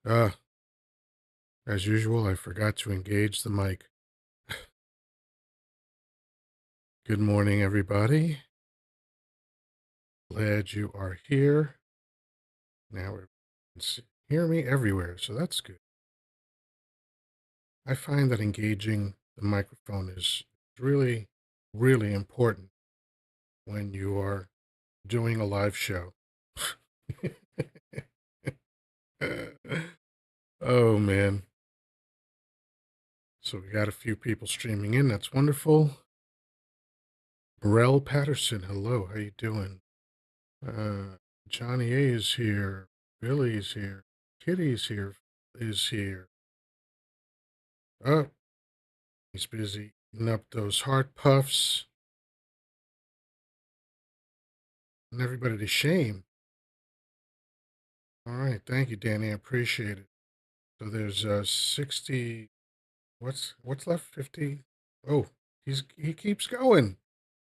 Ah, as usual, I forgot to engage the mic. Good morning, everybody. Glad you are here. Now we can hear me everywhere, so that's good. I find that engaging the microphone is really, really important when you are doing a live show. Oh, man. So we got a few people streaming in. That's wonderful. Burrell Patterson, hello. How you doing? Uh, Johnny A is here. Billy's here. Kitty's here. Is here. Oh, he's busy eating up those heart puffs and everybody to shame. All right, thank you, Danny. I appreciate it. So there's 60. What's left? 50. Oh, he keeps going.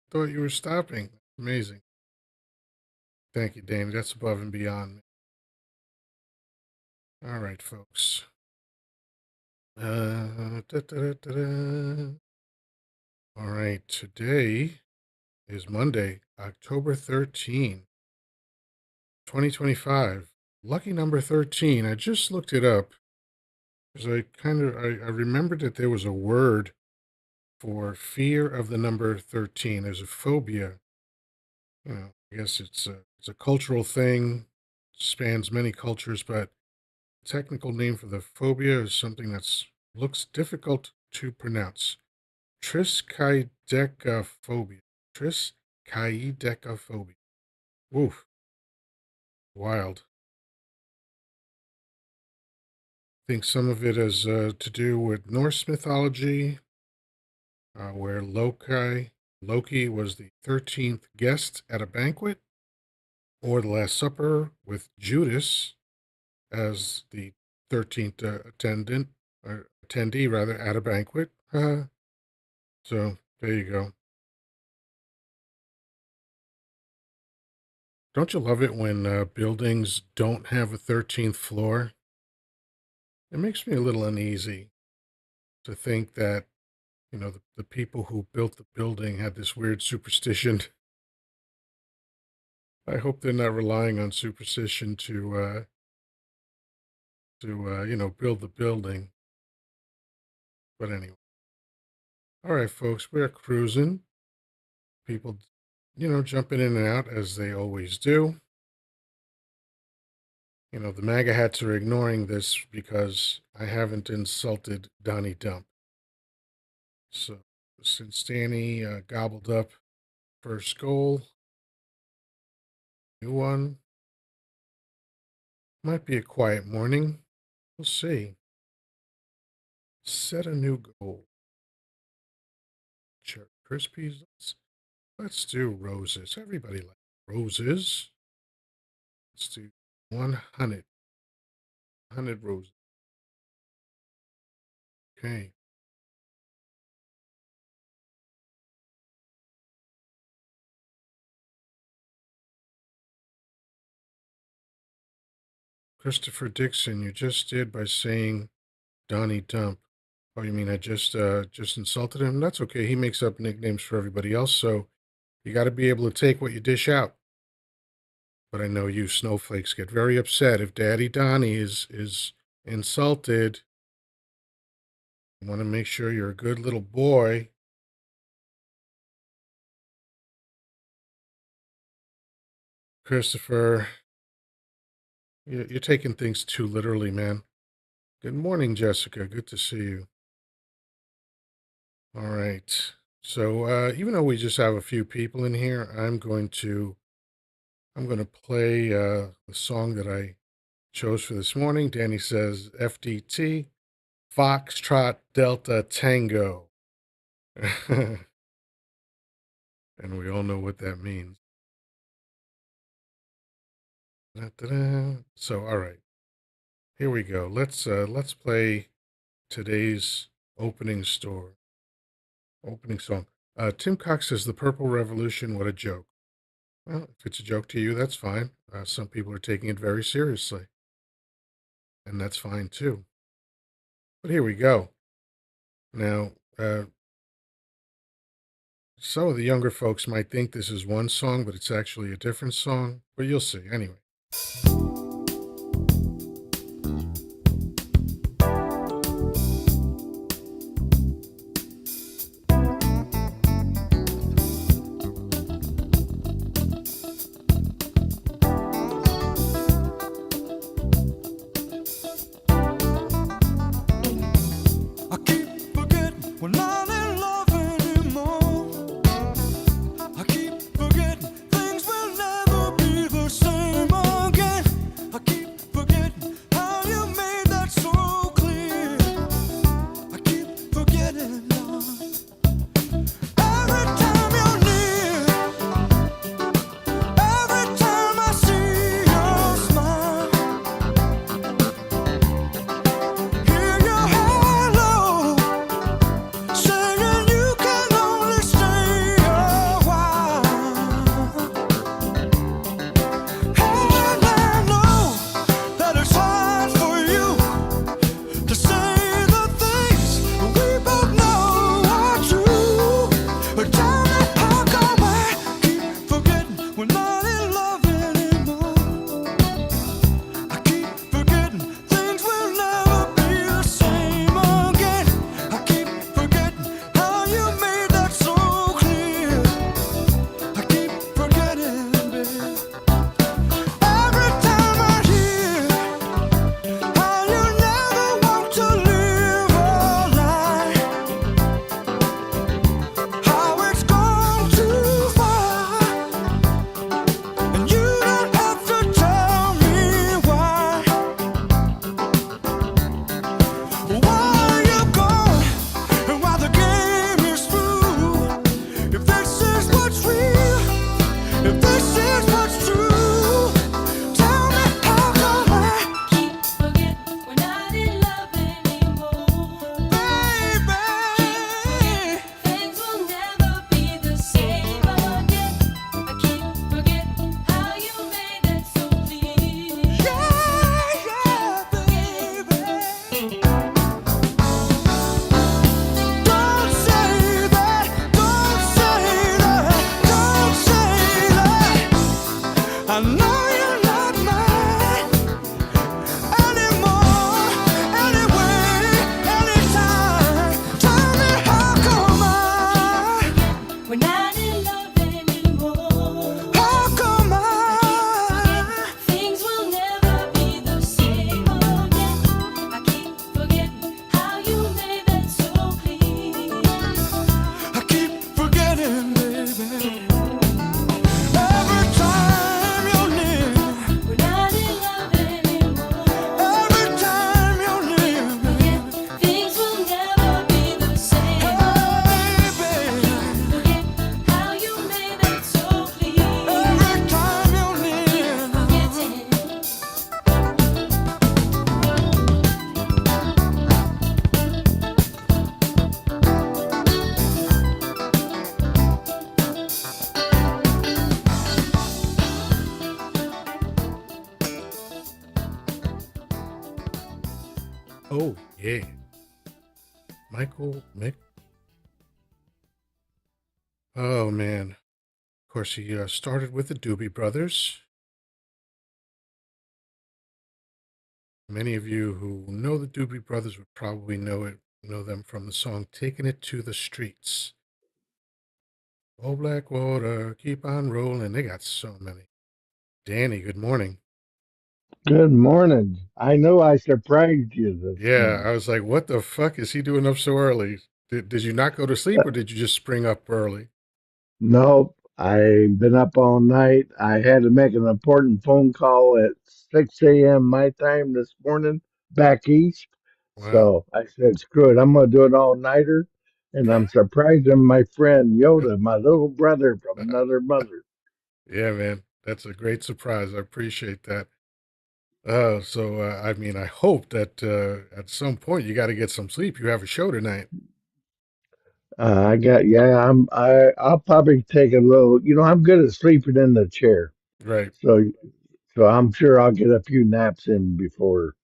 Thought you were stopping. Amazing. Thank you, Danny. That's above and beyond me. All right, folks. Da, da, da, da, da. All right, today is Monday, October 13, 2025. Lucky number 13. I just looked it up because I remembered that there was a word for fear of the number 13. There's a phobia. I guess it's a cultural thing, spans many cultures, but the technical name for the phobia is something that's looks difficult to pronounce. Triskaidekaphobia. Triskaidekaphobia. Woof. Wild. Think some of it has to do with Norse mythology, where Loki was the 13th guest at a banquet, or the Last Supper with Judas as the 13th attendant, or attendee rather, at a banquet. So there you go. Don't you love it when buildings don't have a 13th floor? It makes me a little uneasy to think that the people who built the building had this weird superstition. I hope they're not relying on superstition to build the building. But anyway, all right, folks, we're cruising. People, jumping in and out as they always do. The MAGA hats are ignoring this because I haven't insulted Donnie Dump. So since Danny gobbled up first goal, new one, might be a quiet morning. We'll see. Set a new goal. Cherry Krispies. Let's do roses. Everybody likes roses. Let's do 100. 100 roses. Okay. Christopher Dixon, you just did by saying Donnie Dump. Oh, you mean I just insulted him? That's okay. He makes up nicknames for everybody else, so you got to be able to take what you dish out. But I know you snowflakes get very upset if Daddy Donnie is insulted. You want to make sure you're a good little boy. Christopher, you're taking things too literally, man. Good morning, Jessica. Good to see you. All right. So even though we just have a few people in here, I'm going to play the song that I chose for this morning. Danny says FDT, Foxtrot Delta Tango. And we all know what that means. Da-da-da. So, all right, here we go. Let's play today's opening song. Tim Cox says the Purple Revolution. What a joke. Well, if it's a joke to you, that's fine. Some people are taking it very seriously. and that's fine too. But here we go. Now, some of the younger folks might think this is one song, but it's actually a different song. But you'll see. Anyway. I keep forgetting we're not in love anymore. I keep forgetting things will never be the same again. I keep forgetting how you made that so clear. I keep forgetting, love. Every time you're near, every time I see your smile, hear your hello, saying you can only stay a while. And I know that it's hard for you to say the things we both know are true. But tell me how come I keep forgetting we're not in love anymore. I keep forgetting things will never be the same again. I keep forgetting how you made that so clear. I keep forgetting, babe. Every time I hear how you never want to live a lie, how it's gone too far, and you don't have to tell me why. Why you gone, and why the game is through? If this is what's real, if this is what's true, tell me how come I Keep forgetting we're not in love anymore. baby. Things will never be the same again. I keep forgetting how you made that so clear. Yeah, baby. Don't say that, don't say that, don't say that. I know you're not mine anymore, anyway, anytime. Tell me how come We're not in love anymore. how come Things will never be the same again. I keep forgetting how you made that so clear. I keep forgetting, baby. Every time you're near, We're not in love anymore. every time you're near, Things will never be the same. hey, baby. Forget how you made that so clear. Every time you're near, Forgetting. Oh, yeah. Michael Mick. Oh, man. Of course, he started with the Doobie Brothers. Many of you who know the Doobie Brothers would probably know them from the song "Taking It to the Streets." Oh, black water, keep on rolling. They got so many. Danny, good morning. Good morning. I know I surprised you this Yeah, I morning. was like, what the fuck is he doing up so early? Did you not go to sleep or did you just spring up early? Nope, I've been up all night. I had to make an important phone call at 6 a.m. my time this morning back east. Wow. So I said, screw it, I'm going to do an all-nighter. And I'm surprising my friend Yoda, my little brother from another mother. Yeah, man. That's a great surprise. I appreciate that. I mean, I hope that at some point you got to get some sleep. You have a show tonight. I'll probably take a little, I'm good at sleeping in the chair. Right. So, so I'm sure I'll get a few naps in before.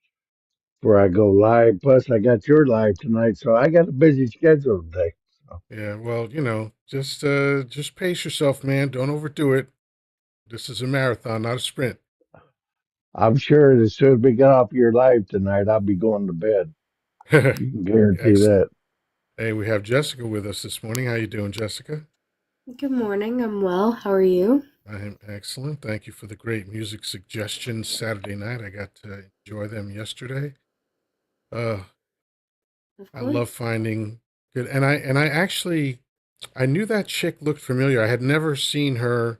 before I go live. Plus, I got your live tonight, so I got a busy schedule today. So Yeah, well, just pace yourself, man. Don't overdo it. This is a marathon, not a sprint. I'm sure that as soon as we get off your live tonight, I'll be going to bed. You can guarantee Excellent. that. Hey, we have Jessica with us this morning. How you doing, Jessica? Good morning. I'm well. How are you? I am excellent. Thank you for the great music suggestions Saturday night. I got to enjoy them yesterday. Uh, Of I love course. finding good, and I actually I knew that chick looked familiar. I had never seen her.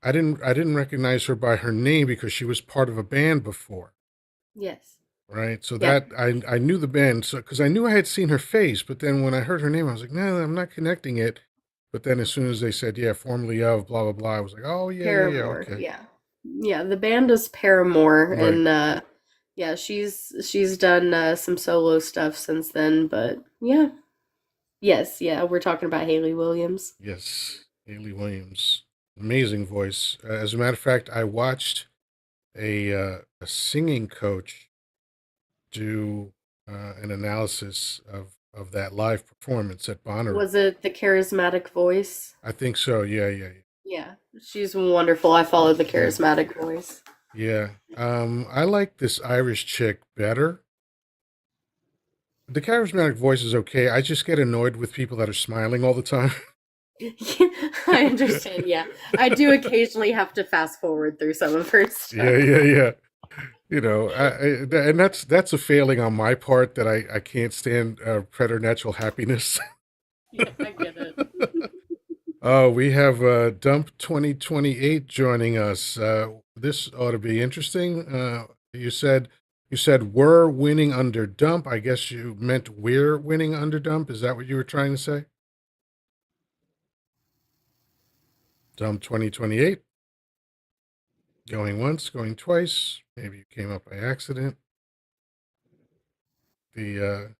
I didn't recognize her by her name because she was part of a band before, Yes. right? So Yeah. that I knew the band, so because I knew I had seen her face, but then when I heard her name, I was like, no, I'm not connecting it. But then as soon as they said, yeah, formerly of blah blah blah, I was like, oh yeah, yeah, yeah, Paramore. okay, Yeah. Yeah, the band is Paramore right, and yeah, she's done some solo stuff since then, but yeah. Yes, yeah, we're talking about Haley Williams. yes, Haley Williams, amazing voice. As a matter of fact, I watched a singing coach do an analysis of that live performance at Bonnaroo. Was it the charismatic voice? I think so. Yeah, yeah, Yeah, she's wonderful. I follow the yeah, charismatic voice. yeah. I like this Irish chick better. The charismatic voice is okay. I just get annoyed with people that are smiling all the time. I understand. Yeah. I do occasionally have to fast forward through some of her Yeah, stuff. yeah, yeah. And that's a failing on my part that I can't stand preternatural happiness. Yeah, I get it. Oh, we have Dump 2028 joining us. This ought to be interesting. You said we're winning under Dump. I guess you meant we're winning under Dump. Is that what you were trying to say? Dump 2028 going once, going twice. Maybe you came up by accident. The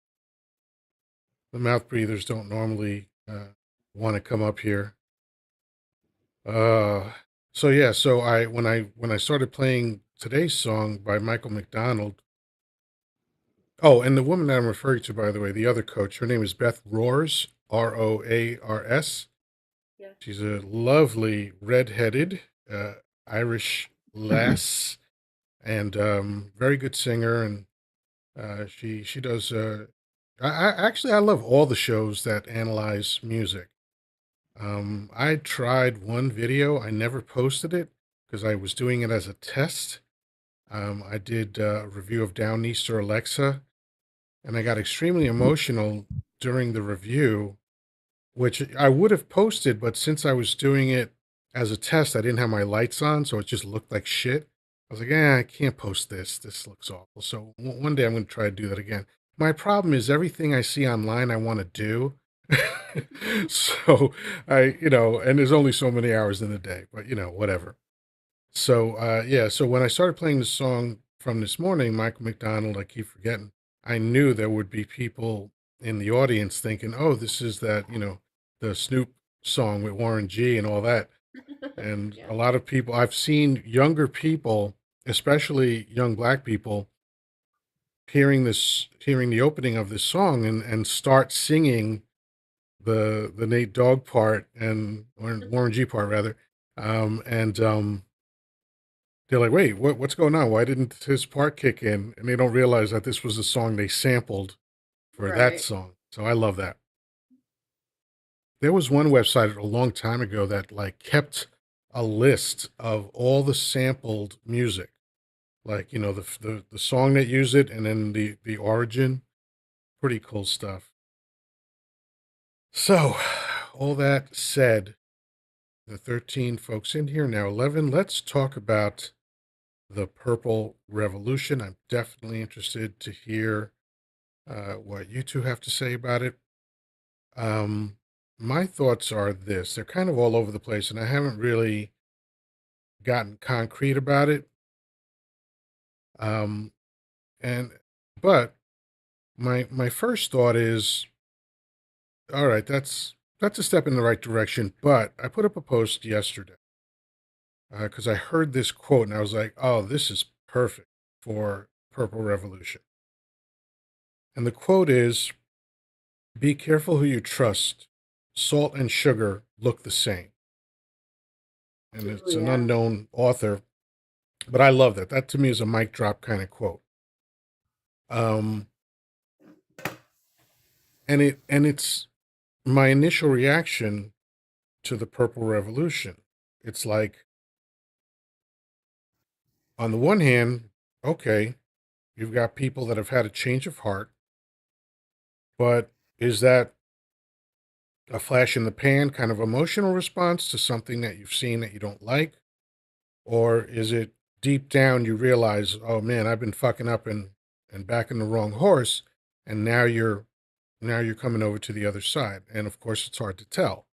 mouth breathers don't normally want to come up here. Uh, so yeah, so when I started playing today's song by Michael McDonald. Oh, and the woman that I'm referring to, by the way, the other coach, her name is Beth Roars, Roars. Yeah. She's a lovely redheaded uh, Irish lass and very good singer. And she does. I love all the shows that analyze music. I tried one video. I never posted it because I was doing it as a test. I did a review of Downeaster Alexa, and I got extremely emotional during the review, which I would have posted, but since I was doing it as a test, I didn't have my lights on, so it just looked like shit. I was like, I can't post this. This looks awful. So one day I'm going to try to do that again. My problem is everything I see online I want to do. So and there's only so many hours in the day, but whatever. So yeah, so when I started playing the song from this morning, Michael McDonald, I keep forgetting, I knew there would be people in the audience thinking, oh, this is that, the Snoop song with Warren G and all that. And Yeah. a lot of people, I've seen younger people, especially young black people, hearing the opening of this song and start singing the Nate Dogg part and or Warren G part rather. And they're like, wait, what's going on? Why didn't his part kick in? And they don't realize that this was the song they sampled for that Right. song. So I love that. There was one website a long time ago that like kept a list of all the sampled music, like the song that used it, and then the origin. Pretty cool stuff. So, all that said, the 13 folks in here now 11. Let's talk about the Purple Revolution. I'm definitely interested to hear what you two have to say about it. Um, my thoughts are this: they're kind of all over the place, and I haven't really gotten concrete about it. Um, and but my first thought is, all right, that's a step in the right direction. But I put up a post yesterday because I heard this quote, and I was like, oh, this is perfect for Purple Revolution. And the quote is, "Be careful who you trust. Salt and sugar look the same." And Oh it's an yeah. unknown author, but I love that. That to me is a mic drop kind of quote. Um, and it's my initial reaction to the Purple Revolution. It's like, on the one hand, okay, you've got people that have had a change of heart, but is that a flash in the pan kind of emotional response to something that you've seen that you don't like? Or is it deep down you realize, oh man, I've been fucking up and backing the wrong horse, and now you're coming over to the other side. And of course it's hard to tell.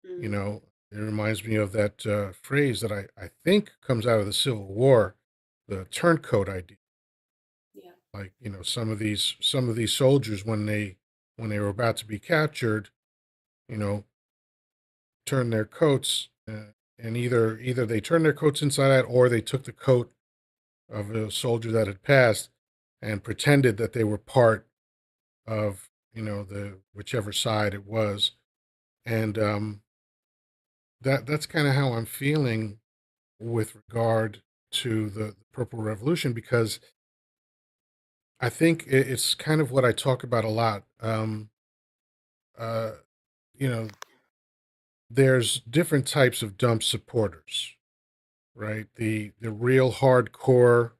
You Hmm. know, it reminds me of that phrase that I think comes out of the Civil War, the turncoat idea. Yeah. Like, some of these soldiers when they were about to be captured, you know, turned their coats, and either they turned their coats inside out, or they took the coat of a soldier that had passed and pretended that they were part of, the whichever side it was. And that's kind of how I'm feeling with regard to the Purple Revolution, because I think it's kind of what I talk about a lot. Uh, you know, there's different types of dump supporters, right? The real hardcore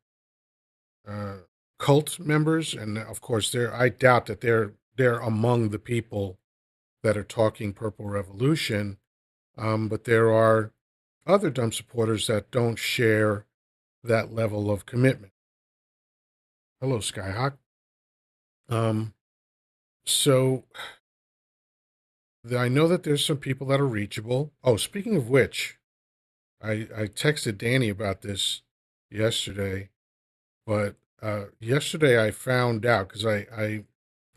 uh, cult members, and of course, I doubt that they're among the people that are talking Purple Revolution. But there are other dump supporters that don't share that level of commitment. Hello, Skyhawk. Um, so I know that there's some people that are reachable. Oh, speaking of which, I texted Danny about this yesterday, but yesterday I found out because I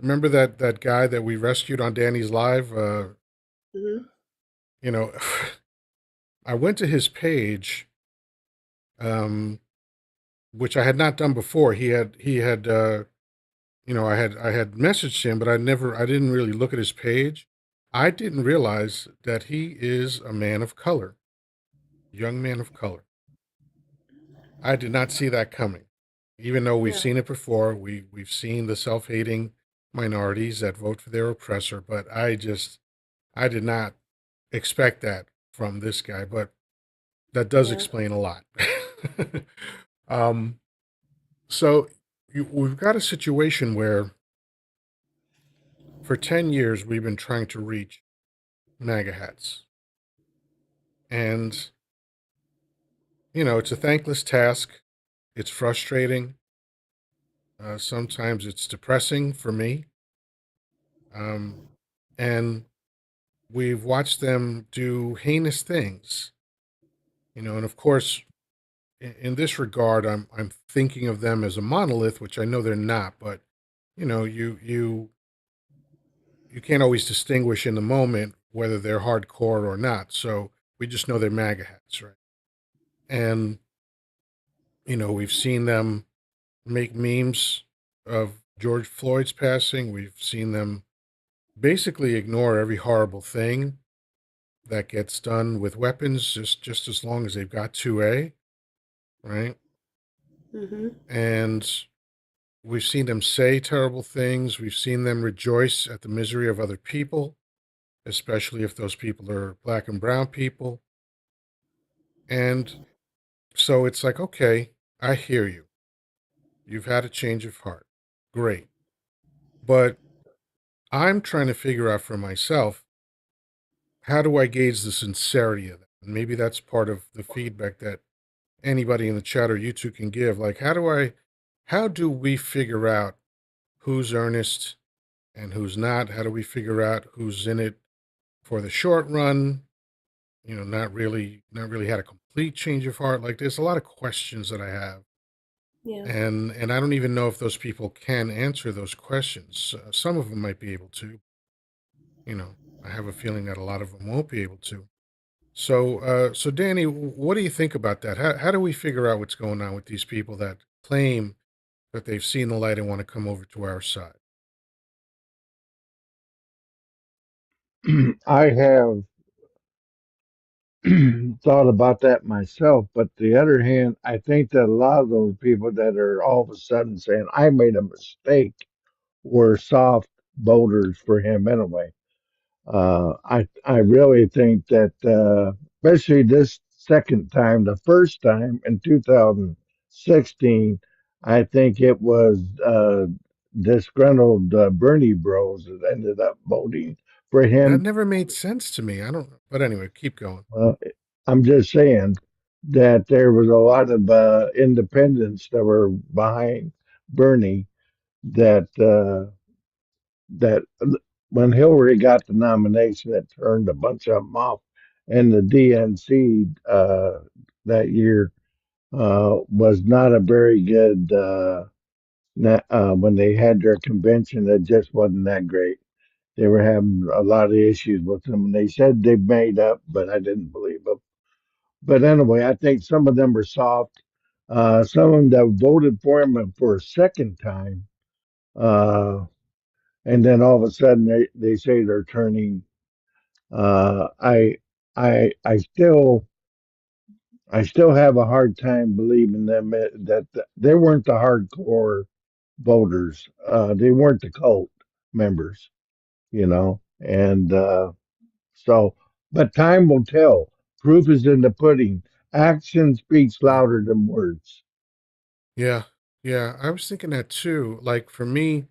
remember that guy that we rescued on Danny's live. Hmm. You know, I went to his page, um, which I had not done before. I had messaged him, but I didn't really look at his page. I didn't realize that he is a man of color, young man of color. I did not see that coming. Even though we've Yeah. seen it before, we've seen the self-hating minorities that vote for their oppressor, but I did not expect that from this guy, but that does Yeah. explain a lot. um, so we've got a situation where for 10 years we've been trying to reach MAGA hats. And, it's a thankless task. It's frustrating. Sometimes it's depressing for me. Um, and we've watched them do heinous things, and of course, in this regard, I'm thinking of them as a monolith, which I know they're not, but you can't always distinguish in the moment whether they're hardcore or not. So we just know they're MAGA hats, right? And we've seen them make memes of George Floyd's passing. We've seen them basically ignore every horrible thing that gets done with weapons, just as long as they've got 2A, right? Hmm. And we've seen them say terrible things. We've seen them rejoice at the misery of other people, especially if those people are black and brown people. And so it's like, okay, I hear you. You've had a change of heart. Great. But I'm trying to figure out for myself, how do I gauge the sincerity of that? And maybe that's part of the feedback that anybody in the chat or you two can give. Like, how do we figure out who's earnest and who's not? How do we figure out who's in it for the short run? Not really had a complete change of heart. Like, there's a lot of questions that I have. Yeah. And I don't even know if those people can answer those questions. Some of them might be able to, I have a feeling that a lot of them won't be able to. So Danny, what do you think about that? How do we figure out what's going on with these people that claim that they've seen the light and want to come over to our side? I have thought about that myself, but the other hand, I think that a lot of those people that are all of a sudden saying, I made a mistake, were soft voters for him anyway. I really think that, especially this second time, the first time in 2016, I think it was disgruntled Bernie Bros that ended up voting for That him. never made sense to me. I don't know. But anyway, keep going. Uh, I'm just saying that there was a lot of independents that were behind Bernie that that when Hillary got the nomination, it turned a bunch of them off, and the DNC that year was not a very good. When they had their convention, it just wasn't that great. They were having a lot of issues with them, and they said they made up, but I didn't believe them. But anyway, I think some of them are soft. Some of them that voted for him for a second time, uh, and then all of a sudden they say they're turning. Uh, I I still have a hard time believing them that they weren't the hardcore voters. They weren't the cult members, and so. But time will tell. Proof is in the pudding. Action speaks Right. louder than words. Yeah. Yeah. I was thinking that too. Like for me,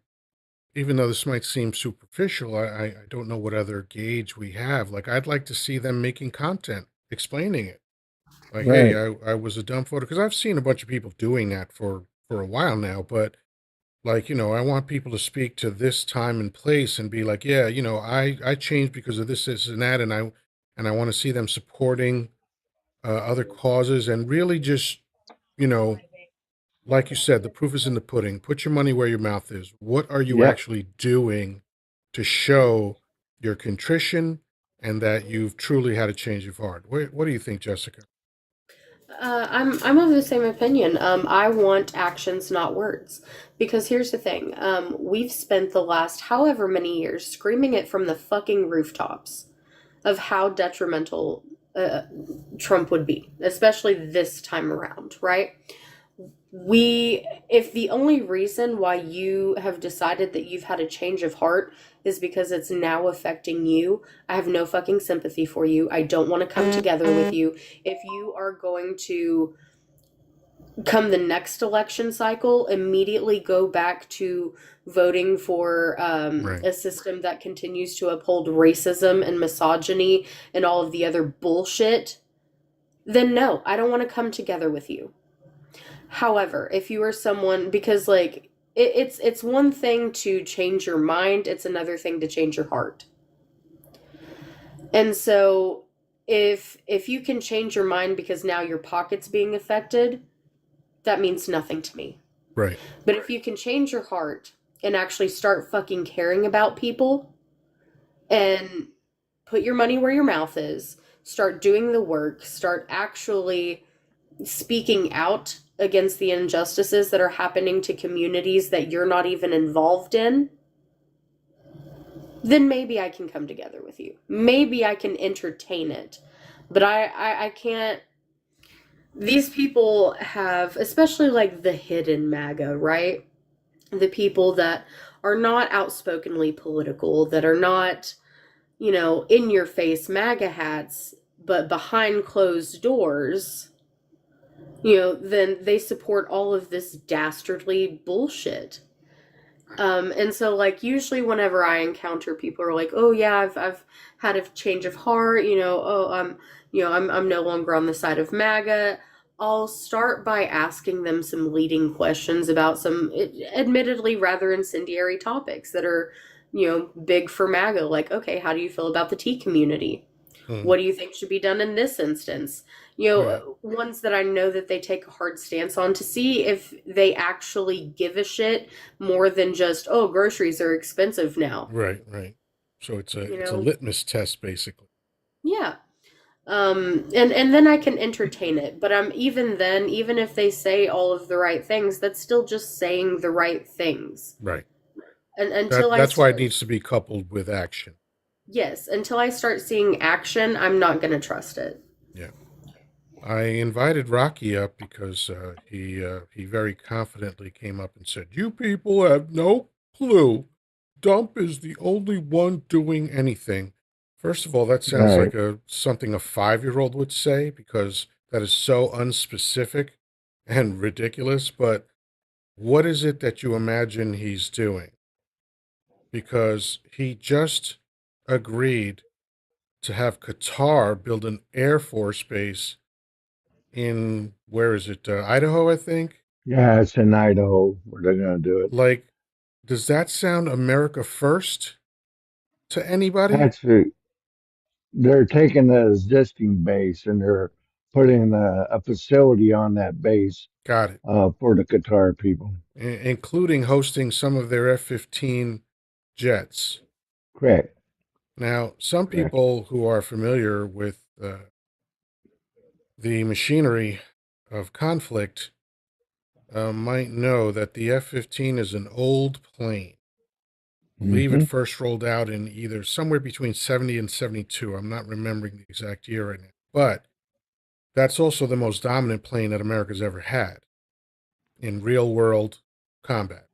even though this might seem superficial, I don't know what other gauge we have. Like I'd like to see them making content, explaining it. Like, hey, Right. I was a dumb voter because I've seen a bunch of people doing that for a while now, but like, I want people to speak to this time and place and be like, yeah, I changed because of this and that, and I want to see them supporting other causes and really just, you know, like you said, the proof is in the pudding. Put your money where your mouth is. What are you Yep. actually doing to show your contrition and that you've truly had a change of heart? What do you think, Jessica? I'm of the same opinion. I want actions, not words, because here's the thing. We've spent the last however many years screaming it from the fucking rooftops of how detrimental uh, Trump would be, especially this time around, right? If the only reason why you have decided that you've had a change of heart is because it's now affecting you, I have no fucking sympathy for you. I don't want to come together with you. If you are going to come the next election cycle, immediately go back to voting for Right. a system that continues to uphold racism and misogyny and all of the other bullshit, then no, I don't want to come together with you. However, if you are someone, because like it's one thing to change your mind, it's another thing to change your heart. And so if you can change your mind because now your pocket's being affected, that means nothing to me. Right. But if you can change your heart and actually start fucking caring about people and put your money where your mouth is, start doing the work, start actually speaking out against the injustices that are happening to communities that you're not even involved in, then maybe I can come together with you. Maybe I can entertain it. But I can't. These people have, especially like the hidden MAGA, right? The people that are not outspokenly political, that are not, in your face MAGA hats, but behind closed doors, then they support all of this dastardly bullshit. And so like usually whenever I encounter people who are like, oh yeah, I've had a change of heart, oh I'm no longer on the side of MAGA. I'll start by asking them some leading questions about some admittedly rather incendiary topics that are, big for MAGA. Like, okay, how do you feel about the tea community? Hmm. What do you think should be done in this instance? Right. Ones that I know that they take a hard stance on to see if they actually give a shit more than just, oh, groceries are expensive now. Right. Right. So You it's a know? litmus test basically. Yeah. And then I can entertain it. But even then, even if they say all of the right things, that's still just saying the right things. Right. And until That I that's why it start needs to be coupled with action. Yes, until I start seeing action, I'm not going to trust it. Yeah. I invited Rocky up because he very confidently came up and said, "You people have no clue. Dump is the only one doing anything." First of all, that sounds Right. like a something a 5-year-old would say because that is so unspecific and ridiculous. But what is it that you imagine he's doing? Because he just agreed to have Qatar build an Air Force base in, where is it? Idaho, I think. Yeah, it's in Idaho where they're going to do it. Like, does that sound America first to anybody? Actually, they're taking the existing base and they're putting a facility on that base Got it. for the Qatar people. Including hosting some of their F-15 jets. Correct. Now, some Correct. people who are familiar with the machinery of conflict might know that the F-15 is an old plane. I believe it Hmm. first rolled out in either somewhere between 70 and 72. I'm not remembering the exact year right now. But that's also the most dominant plane that America's ever had in real world combat.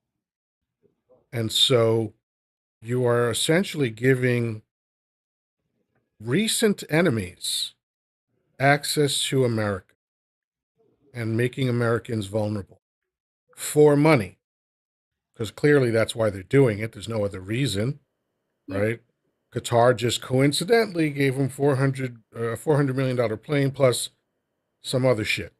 And so you are essentially giving recent enemies access to America and making Americans vulnerable for money, because clearly that's why they're doing it. There's no other reason, Yeah. right? Qatar just coincidentally gave them $400 million plane plus some other shit.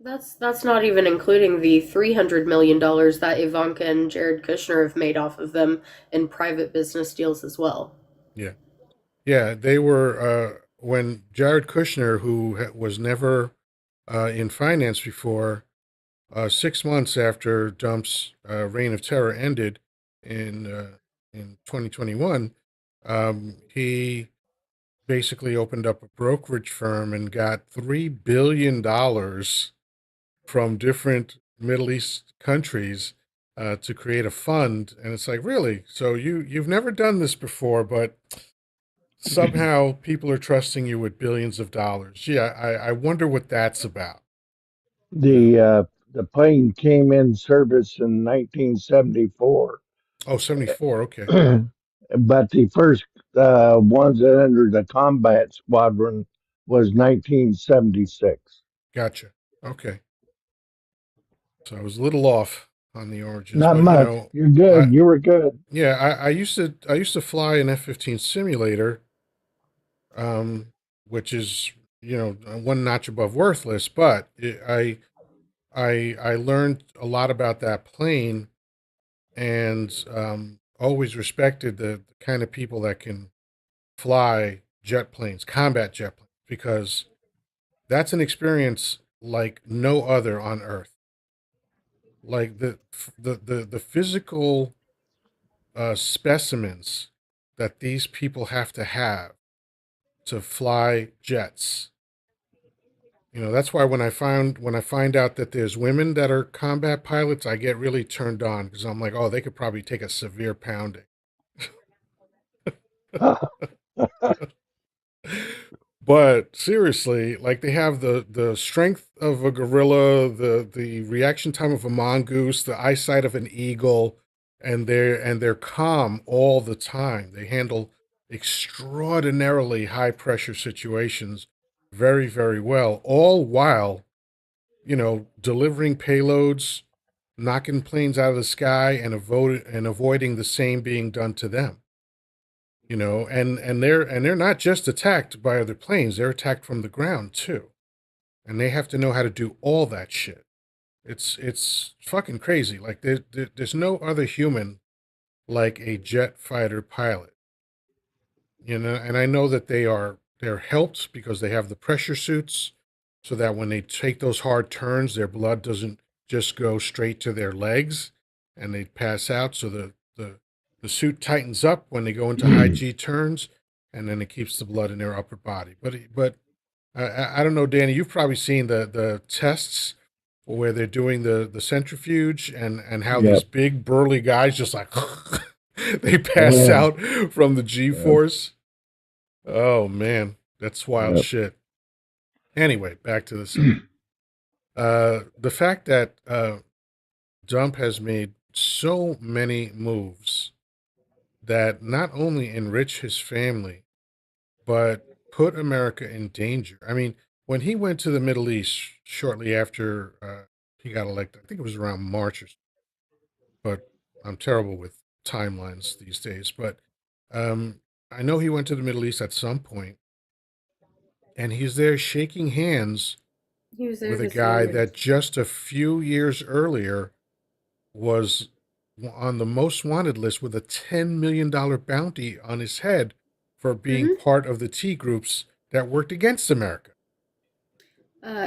That's not even including the $300 million that Ivanka and Jared Kushner have made off of them in private business deals as well. Yeah. Yeah. They were, when Jared Kushner, who was never in finance before, 6 months after Trump's reign of terror ended in 2021, he basically opened up a brokerage firm and got $3 billion from different Middle East countries to create a fund. And it's like, really? So you've never done this before, but somehow people are trusting you with billions of dollars. Yeah, I wonder what that's about. You know? The plane came in service in 1974, Oh, 74. Okay. but the first ones that entered the combat squadron was 1976. Gotcha. Okay. So I was a little off on the origins, Not but much. You're good. I You were good. yeah, I used to fly an F-15 simulator, um, which is, one notch above worthless, but I learned a lot about that plane and always respected the kind of people that can fly jet planes, combat jet planes, because that's an experience like no other on Earth. Like the physical specimens that these people have to fly jets. That's why when I find out that there's women that are combat pilots, I get really turned on because I'm like, oh, they could probably take a severe pounding. But seriously, like they have the strength of a gorilla, the reaction time of a mongoose, the eyesight of an eagle, and they're calm all the time. They handle extraordinarily high pressure situations very, very well, all while, delivering payloads, knocking planes out of the sky, and avoiding the same being done to them. And they're not just attacked by other planes, they're attacked from the ground too. And they have to know how to do all that shit. It's fucking crazy. Like there's no other human like a jet fighter pilot. And I know that they're helped because they have the pressure suits so that when they take those hard turns, their blood doesn't just go straight to their legs and they pass out. So the suit tightens up when they go into high G turns, and then it keeps the blood in their upper body. But I don't know, Danny. You've probably seen the tests where they're doing the centrifuge and how these Yep. big burly guys just like They pass Yeah. out from the G Yep. force. Oh man, that's wild Yep. shit. Anyway, back to the subject. The fact that Dump has made so many moves that not only enrich his family, but put America in danger. I mean, when he went to the Middle East shortly after he got elected, I think it was around March or so, but I'm terrible with timelines these days. But um, I know he went to the Middle East at some point, and he's there shaking hands He was there with a this guy morning. that just a few years earlier was on the most wanted list with a $10 million bounty on his head for being Hmm. part of the T groups that worked against America.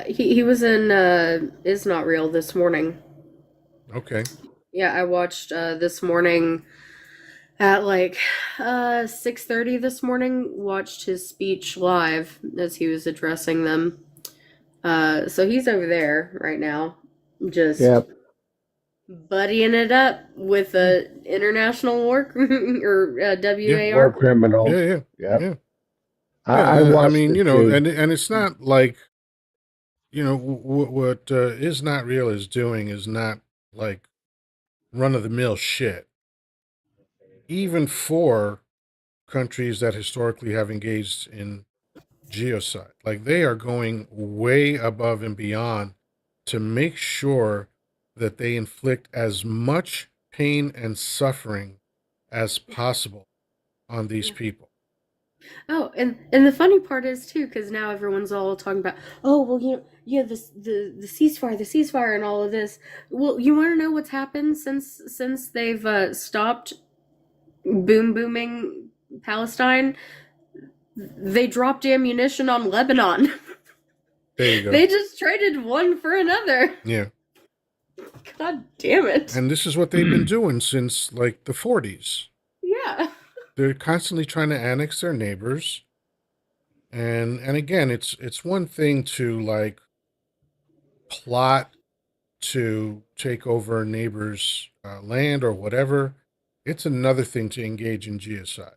He was in Is Not Real this morning. Okay. Yeah, I watched this morning at like 6:30 this morning. Watched his speech live as he was addressing them. So he's over there right now, just Yep. buddying it up with Yeah. a international war or Yeah. War WAR. criminals. Yeah. Yeah. Yep. Yeah. I I watched mean, it too. and it's not like, what is not real is doing is not like run of the mill shit. Even for countries that historically have engaged in geocide. Like they are going way above and beyond to make sure that they inflict as much pain and suffering as possible on these Yeah. people. Oh, and the funny part is too, because now everyone's all talking about, oh well, yeah, this the ceasefire, and all of this. Well, you want to know what's happened since they've stopped booming Palestine? They dropped ammunition on Lebanon. There you go. They just traded one for another. Yeah. God damn it. And this is what they've been doing since like the 40s. Yeah. They're constantly trying to annex their neighbors. And again, it's one thing to like plot to take over a neighbor's land or whatever. It's another thing to engage in genocide.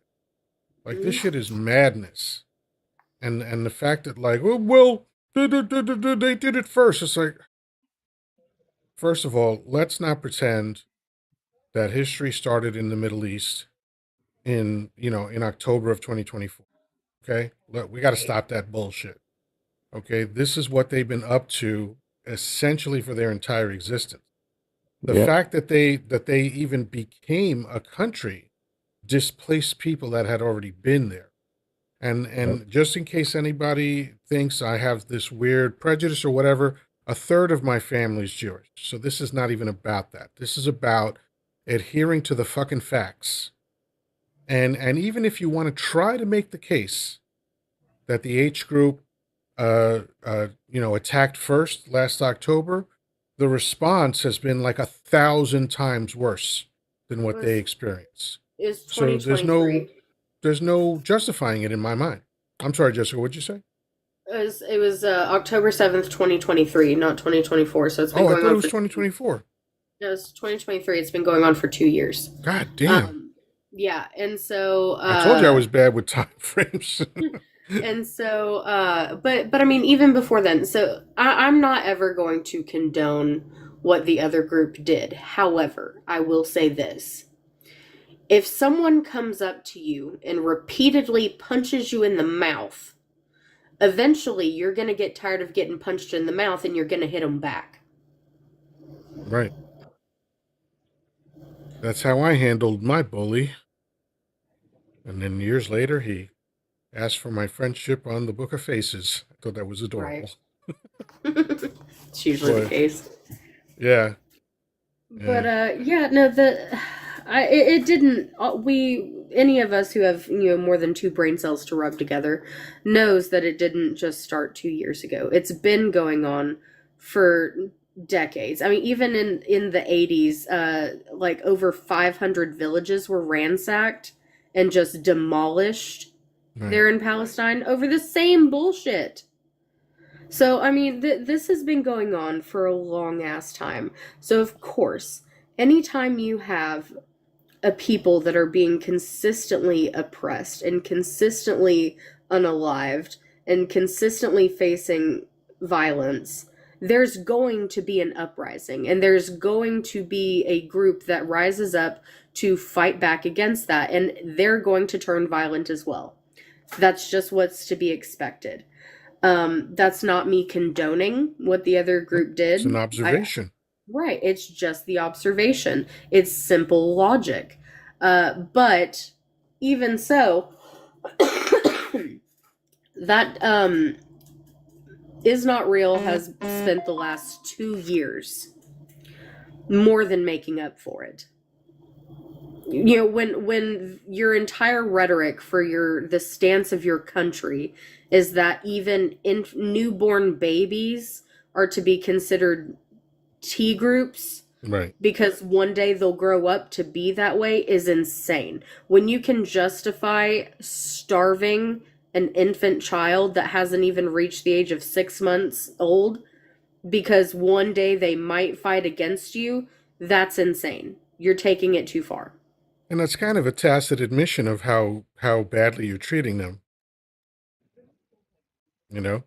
Like this shit is madness, and the fact that like, they did it first. It's like, first of all, let's not pretend that history started in the Middle East in October of 2024. Okay, we got to stop that bullshit. Okay, this is what they've been up to essentially for their entire existence. The Yep. fact that they even became a country displaced people that had already been there. Yep. And just in case anybody thinks I have this weird prejudice or whatever, a third of my family's Jewish. So this is not even about that. This is about adhering to the fucking facts. And even if you want to try to make the case that the H group attacked first last October, the response has been like 1,000 times worse than It what they was experienced. is So there's no 2023. there's no justifying it in my mind. I'm sorry, Jessica, what'd you say? It was October 7th, 2023, not 2024. So it's been Oh, I going thought it on was for 2024. no, it's 2023. It's been going on for 2 years. God damn. Um, yeah, and so I told you I was bad with time frames. but I mean, even before then, so I'm not ever going to condone what the other group did. However, I will say this: if someone comes up to you and repeatedly punches you in the mouth, eventually you're going to get tired of getting punched in the mouth and you're going to hit them back. Right. That's how I handled my bully. And then years later, he asked for my friendship on the Book of Faces. I thought that was Right. adorable. It's usually the Boy, case. yeah, But yeah, yeah, no, it didn't. We any of us who have more than two brain cells to rub together knows that it didn't just start 2 years ago. It's been going on for decades. I mean, even in the 80s, like over 500 villages were ransacked and just demolished right, there in Palestine over the same bullshit. So, I mean, this has been going on for a long ass time. So, of course, anytime you have a people that are being consistently oppressed and consistently unalived and consistently facing violence, there's going to be an uprising and there's going to be a group that rises up to fight back against that, and they're going to turn violent as well. That's just what's to be expected. That's not me condoning what the other group It's an did. I observation. Right, it's just the observation. It's simple logic. But even so, that is not real has spent the last 2 years more than making up for it. You know, when your entire rhetoric for the stance of your country is that even in newborn babies are to be considered T groups Right. because one day they'll grow up to be that way, is insane. When you can justify starving an infant child that hasn't even reached the age of 6 months old because one day they might fight against you, that's insane. You're taking it too far. And that's kind of a tacit admission of how badly you're treating them, you know?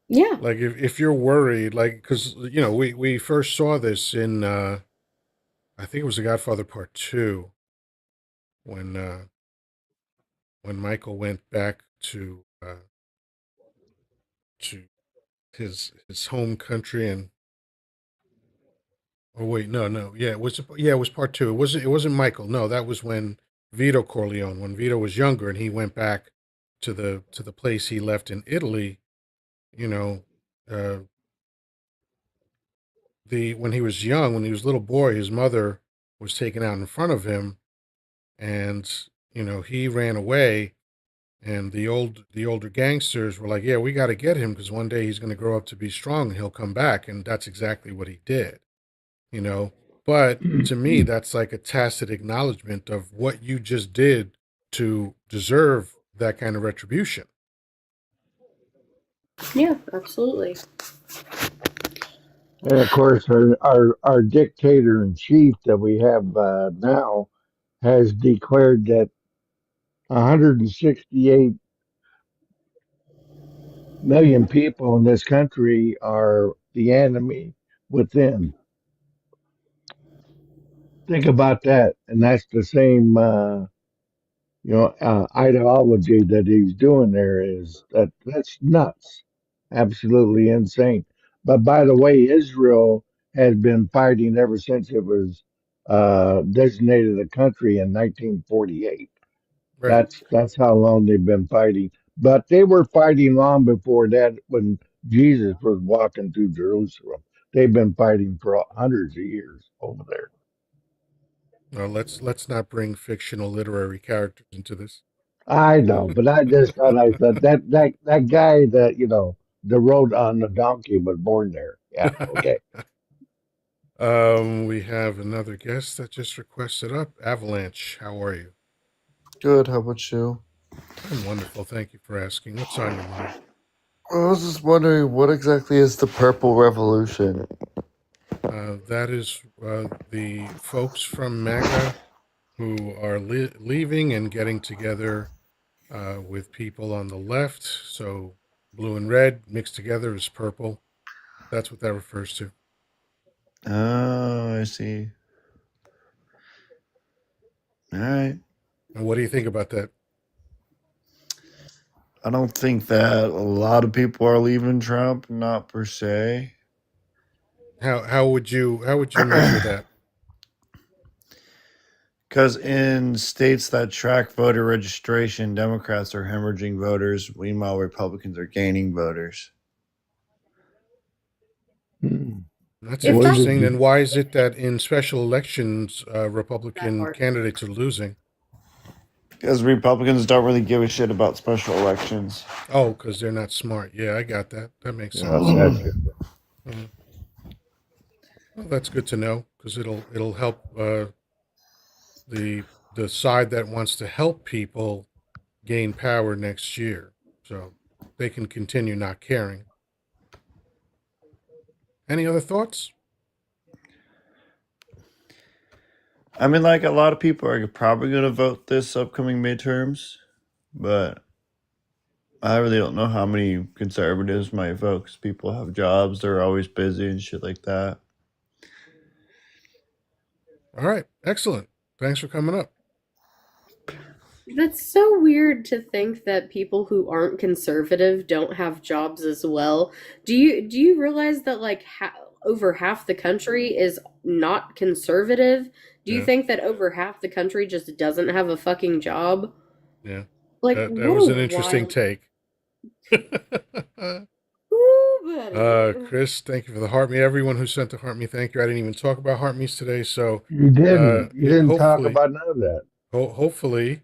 Yeah. Like if you're worried, like, because we first saw this in I think it was The Godfather Part Two when Michael went back to his home country. And oh wait, no, it was Part Two. It wasn't Michael. No, that was when Vito Corleone, when Vito was younger and he went back to the place he left in Italy. You know, uh, the when he was young, when he was a little boy, his mother was taken out in front of him, and he ran away. And the older gangsters were like, "Yeah, we got to get him because one day he's going to grow up to be strong and he'll come back." And that's exactly what he did. You know, but to me, that's like a tacit acknowledgement of what you just did to deserve that kind of retribution. Yeah, absolutely. And of course, our dictator in chief that we have now has declared that 168 million people in this country are the enemy within. Think about that, and that's the same ideology that he's doing there. Is that's nuts, absolutely insane. But by the way, Israel has been fighting ever since it was designated a country in 1948. Right. That's how long they've been fighting. But they were fighting long before that when Jesus was walking through Jerusalem. They've been fighting for hundreds of years over there. Let's not bring fictional literary characters into this. I know, but I thought that guy that the rode on the donkey was born there. Yeah, okay. We have another guest that just requested up. Avalanche, how are you? Good. How about you? I'm wonderful. Thank you for asking. What's on your mind? I was just wondering what exactly is the Purple Revolution? That is the folks from MAGA who are leaving and getting together with people on the left. So blue and red mixed together is purple. That's what that refers to. Oh, I see. All right. And what do you think about that? I don't think that a lot of people are leaving Trump, not per se. How would you measure that? Because in states that track voter registration, Democrats are hemorrhaging voters. Meanwhile, Republicans are gaining voters. Hmm. That's If Where that's did interesting. you? Then why is it that in special elections, that Republican part. candidates are losing? Because Republicans don't really give a shit about special elections. Oh, because they're not smart. Yeah, I got that. That makes Yeah. sense. Gotcha. Uh, well, that's good to know because it'll help the the side that wants to help people gain power next year, so they can continue not caring. Any other thoughts? I mean, like a lot of people are probably going to vote this upcoming midterms, but I really don't know how many conservatives might vote because people have jobs, they're always busy and shit like that. All right, excellent. Thanks for coming up. That's so weird to think that people who aren't conservative don't have jobs as well. Do you realize that like over half the country is not conservative? Do you Yeah, think that over half the country just doesn't have a fucking job? yeah. Like That what a was an interesting wild. take. Ooh, buddy. Chris, thank you for the heart me. Everyone who sent the heart me, thank you. I didn't even talk about heart me's today, so You didn't. You didn't talk hopefully, about none of that. hopefully,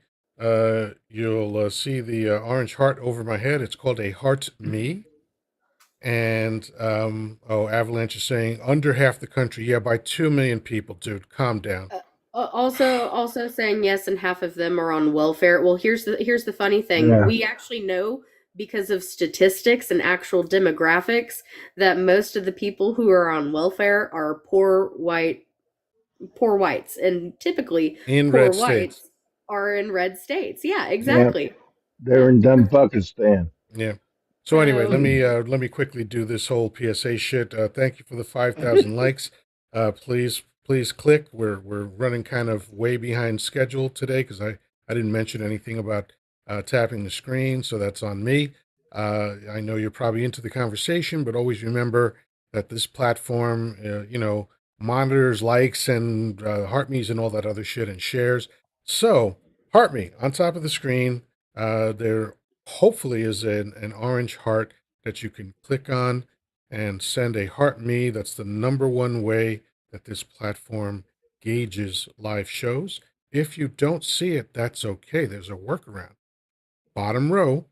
you'll see the orange heart over my head. It's called a heart me. And oh, Avalanche is saying under half the country. Yeah, by 2 million people, dude. Calm down. Also saying yes, and half of them are on welfare. Well, here's the funny thing. Yeah, We actually know because of statistics and actual demographics that most of the people who are on welfare are poor whites, and typically In poor red states. whites are in red states. Yeah, yeah. exactly. They're in Pakistan. Yeah. So anyway, So let me quickly do this whole PSA shit. Thank you for the 5,000 likes. Please click. We're running kind of way behind schedule today because I didn't mention anything about tapping the screen, so that's on me. I know you're probably into the conversation, but always remember that this platform, monitors likes and heart me's and all that other shit and shares. So heart me on top of the screen. There hopefully is an orange heart that you can click on and send a heart me. That's the number one way that this platform gauges live shows. If you don't see it, that's okay. There's a workaround. Bottom row,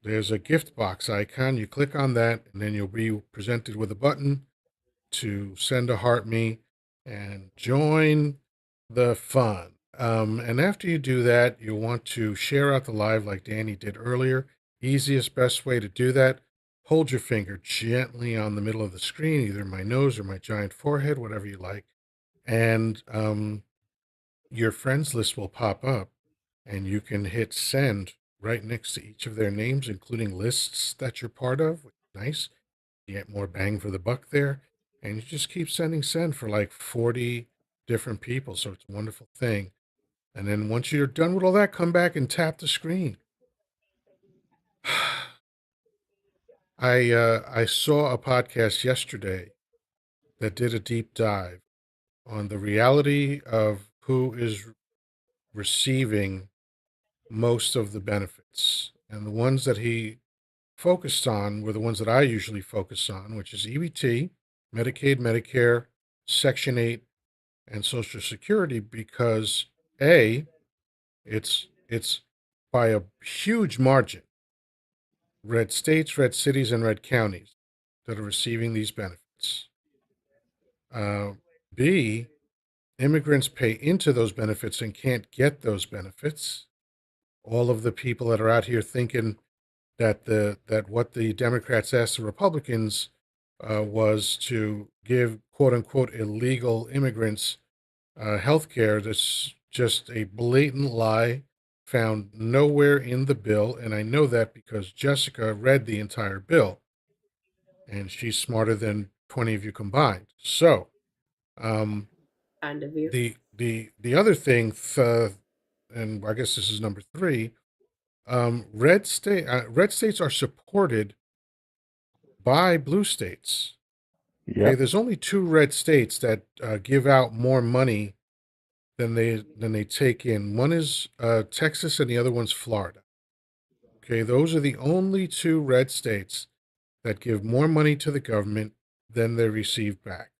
there's a gift box icon. You click on that, and then you'll be presented with a button to send a heart me and join the fun. And after you do that, you'll want to share out the live like Danny did earlier. Easiest, best way to do that, hold your finger gently on the middle of the screen, either my nose or my giant forehead, whatever you like. And your friends list will pop up, and you can hit send right next to each of their names, including lists that you're part of. Nice. You get more bang for the buck there. And you just keep sending send for like 40 different people. So it's a wonderful thing. And then once you're done with all that, come back and tap the screen. I saw a podcast yesterday that did a deep dive on the reality of who is receiving most of the benefits. And the ones that he focused on were the ones that I usually focus on, which is EBT, Medicaid, Medicare, Section 8, and Social Security, because A, it's by a huge margin red states, red cities, and red counties that are receiving these benefits. Uh, B, immigrants pay into those benefits and can't get those benefits. All of the people that are out here thinking that what the Democrats asked the Republicans was to give quote unquote illegal immigrants health care. That's just a blatant lie found nowhere in the bill. And I know that because Jessica read the entire bill and she's smarter than 20 of you combined. So, um, kind of you. the other thing, and I guess this is number three, red states are supported by blue states. Okay, Yep. there's only two red states that give out more money than they take in. One is Texas, and the other one's Florida. Okay, those are the only two red states that give more money to the government than they receive back.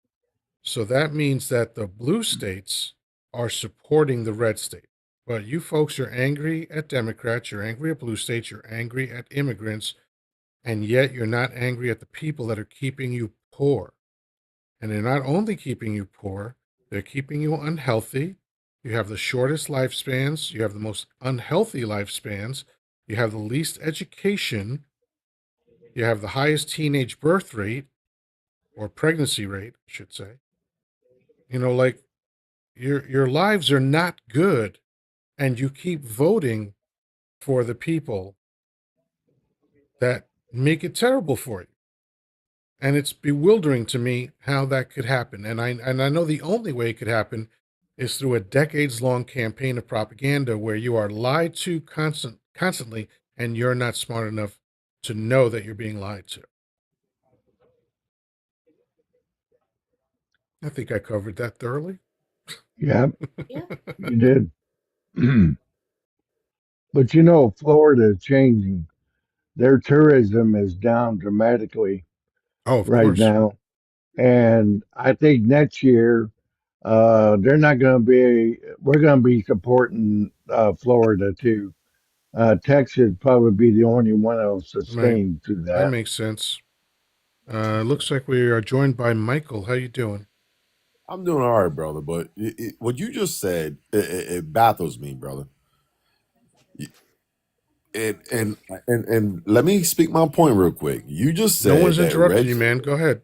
So that means that the blue states are supporting the red state. But you folks are angry at Democrats, you're angry at blue states, you're angry at immigrants, and yet you're not angry at the people that are keeping you poor. And they're not only keeping you poor, they're keeping you unhealthy. You have the shortest lifespans, you have the most unhealthy lifespans, you have the least education, you have the highest teenage birth rate, or pregnancy rate, I should say. You know, like your lives are not good, and you keep voting for the people that make it terrible for you. And it's bewildering to me how that could happen. And I know the only way it could happen is through a decades long campaign of propaganda where you are lied to constantly, and you're not smart enough to know that you're being lied to. I think I covered that thoroughly. Yeah, Yeah. you did. But you know, Florida is changing. Their tourism is down dramatically Oh, of right course. now. And I think next year, they're not going to be, we're going to be supporting Florida too. Texas probably be the only one that'll Right. sustain through That that. makes sense. Looks like we are joined by Michael. How you doing? I'm doing all right, brother. But what you just said, it baffles me, brother. And, and and let me speak my point real quick. You just No said one's that interrupting you, man. Go ahead.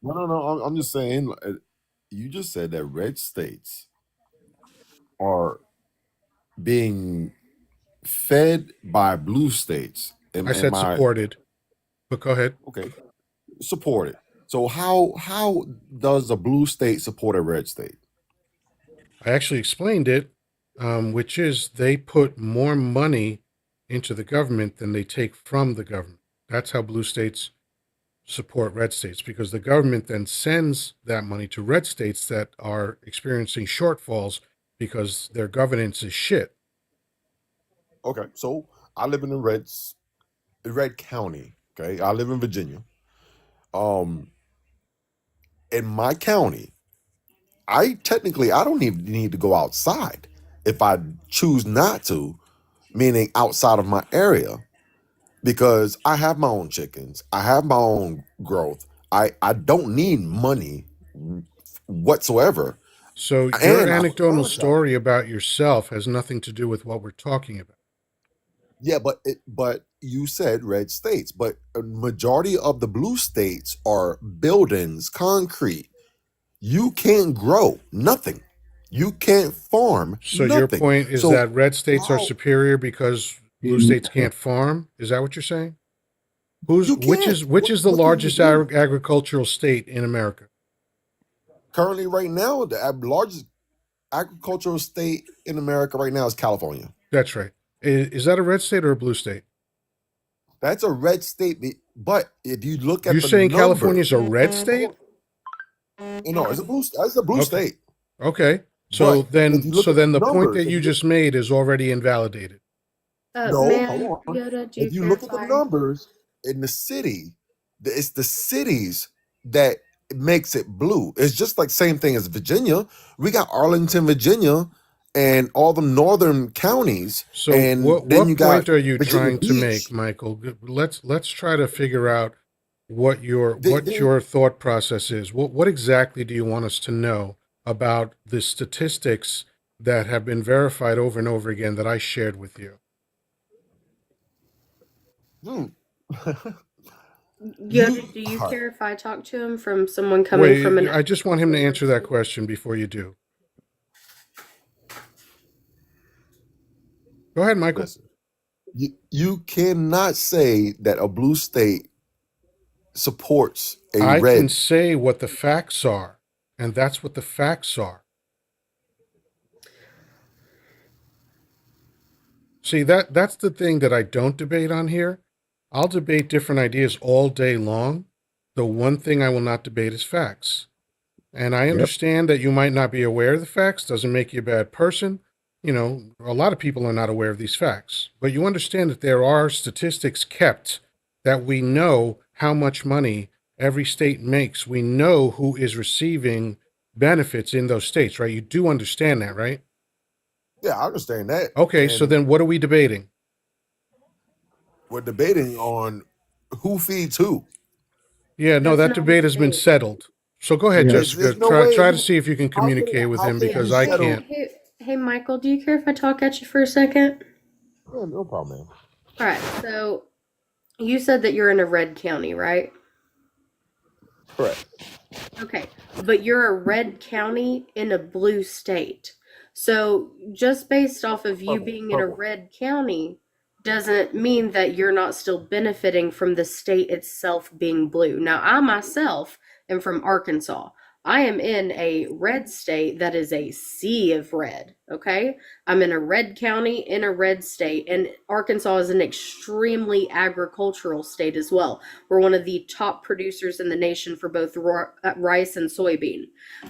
no. I'm just saying. You just said that red states are being fed by blue states. I Am said I supported, but go ahead. okay? Support it. So how does a blue state support a red state? I actually explained it, which is they put more money into the government than they take from the government. That's how blue states support red states, because the government then sends that money to red states that are experiencing shortfalls because their governance is shit. Okay, so I live in Red County. Okay, I live in Virginia. Um, in my county, I don't even need to go outside if I choose not to, meaning outside of my area, because I have my own chickens, I have my own growth. I don't need money whatsoever, So your and I anecdotal franchise. story about yourself has nothing to do with what we're talking about. Yeah, but you said red states, but a majority of the blue states are buildings, concrete. You can't grow nothing. You can't farm So your nothing. point is So that red states are how superior because blue In, states can't farm? Is that what you're saying? Who's you can't? which is the What can you largest do? agricultural state in America? Currently, right now, the largest agricultural state in America right now is California. That's right. Is that a red state or a blue state? That's a red state, but if you look You at the saying numbers, California's a red state? it's a blue Okay. state. Okay. But if you look So at the then the point numbers, that you just made is already invalidated. no, Ma'am, hold on. Yoda, do you If you look at the clarify? numbers in the city, it's the cities that makes it blue. It's just like same thing as Virginia. We got Arlington, Virginia, and all the northern counties, So and then what you got point are you Virginia trying to make, Beach. Michael? Let's try to figure out They, what they, your thought process is. What exactly do you want us to know about the statistics that have been verified over and over again that I shared with you? hmm. Yoda, you do you all right, care if I talk to him from someone coming from Wait, an I just want him to agricultural answer that state? question before you do. Go ahead, Michael. listen. You cannot say that a blue state supports a I can red. say what the facts are, and that's what the facts are. See, that's the thing that I don't debate on here. I'll debate different ideas all day long. The one thing I will not debate is facts. And I yep. understand that you might not be aware of the facts, doesn't make you a bad person. You know, a lot of people are not aware of these facts. But you understand that there are statistics kept that we know how much money every state makes. We know who is receiving benefits in those states, right? You do understand that, right? Yeah, I understand that, Okay, so and then what are we debating? we're debating on who feeds who. Yeah, no, That's that not a debate has been debate. settled. So go ahead, Yeah. Jessica. There's no way. Try to see if you can communicate with How him can it because be I settled? can't. Hey, Michael, do you care if I talk at you for a second? Yeah, no problem, man. All right, so you said that you're in a red county, right? Correct. Okay, but you're a red county in a blue state. So just based off of you Purple. being in a Purple. red county doesn't mean that you're not still benefiting from the state itself being blue. Now, I myself am from Arkansas. I am in a red state that is a sea of red, okay? I'm in a red county in a red state, and Arkansas is an extremely agricultural state as well. We're one of the top producers in the nation for both rice and soybean.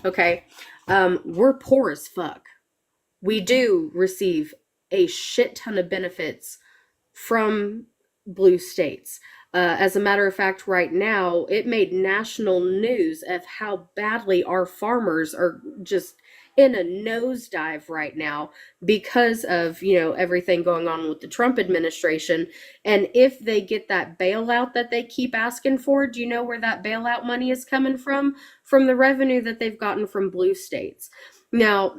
Okay. We're poor as fuck. We do receive a shit ton of benefits from blue states. As a matter of fact, right now, it made national news of how badly our farmers are just in a nosedive right now because of, everything going on with the Trump administration. And if they get that bailout that they keep asking for, do you know where that bailout money is coming from? From the revenue that they've gotten from blue states. Now,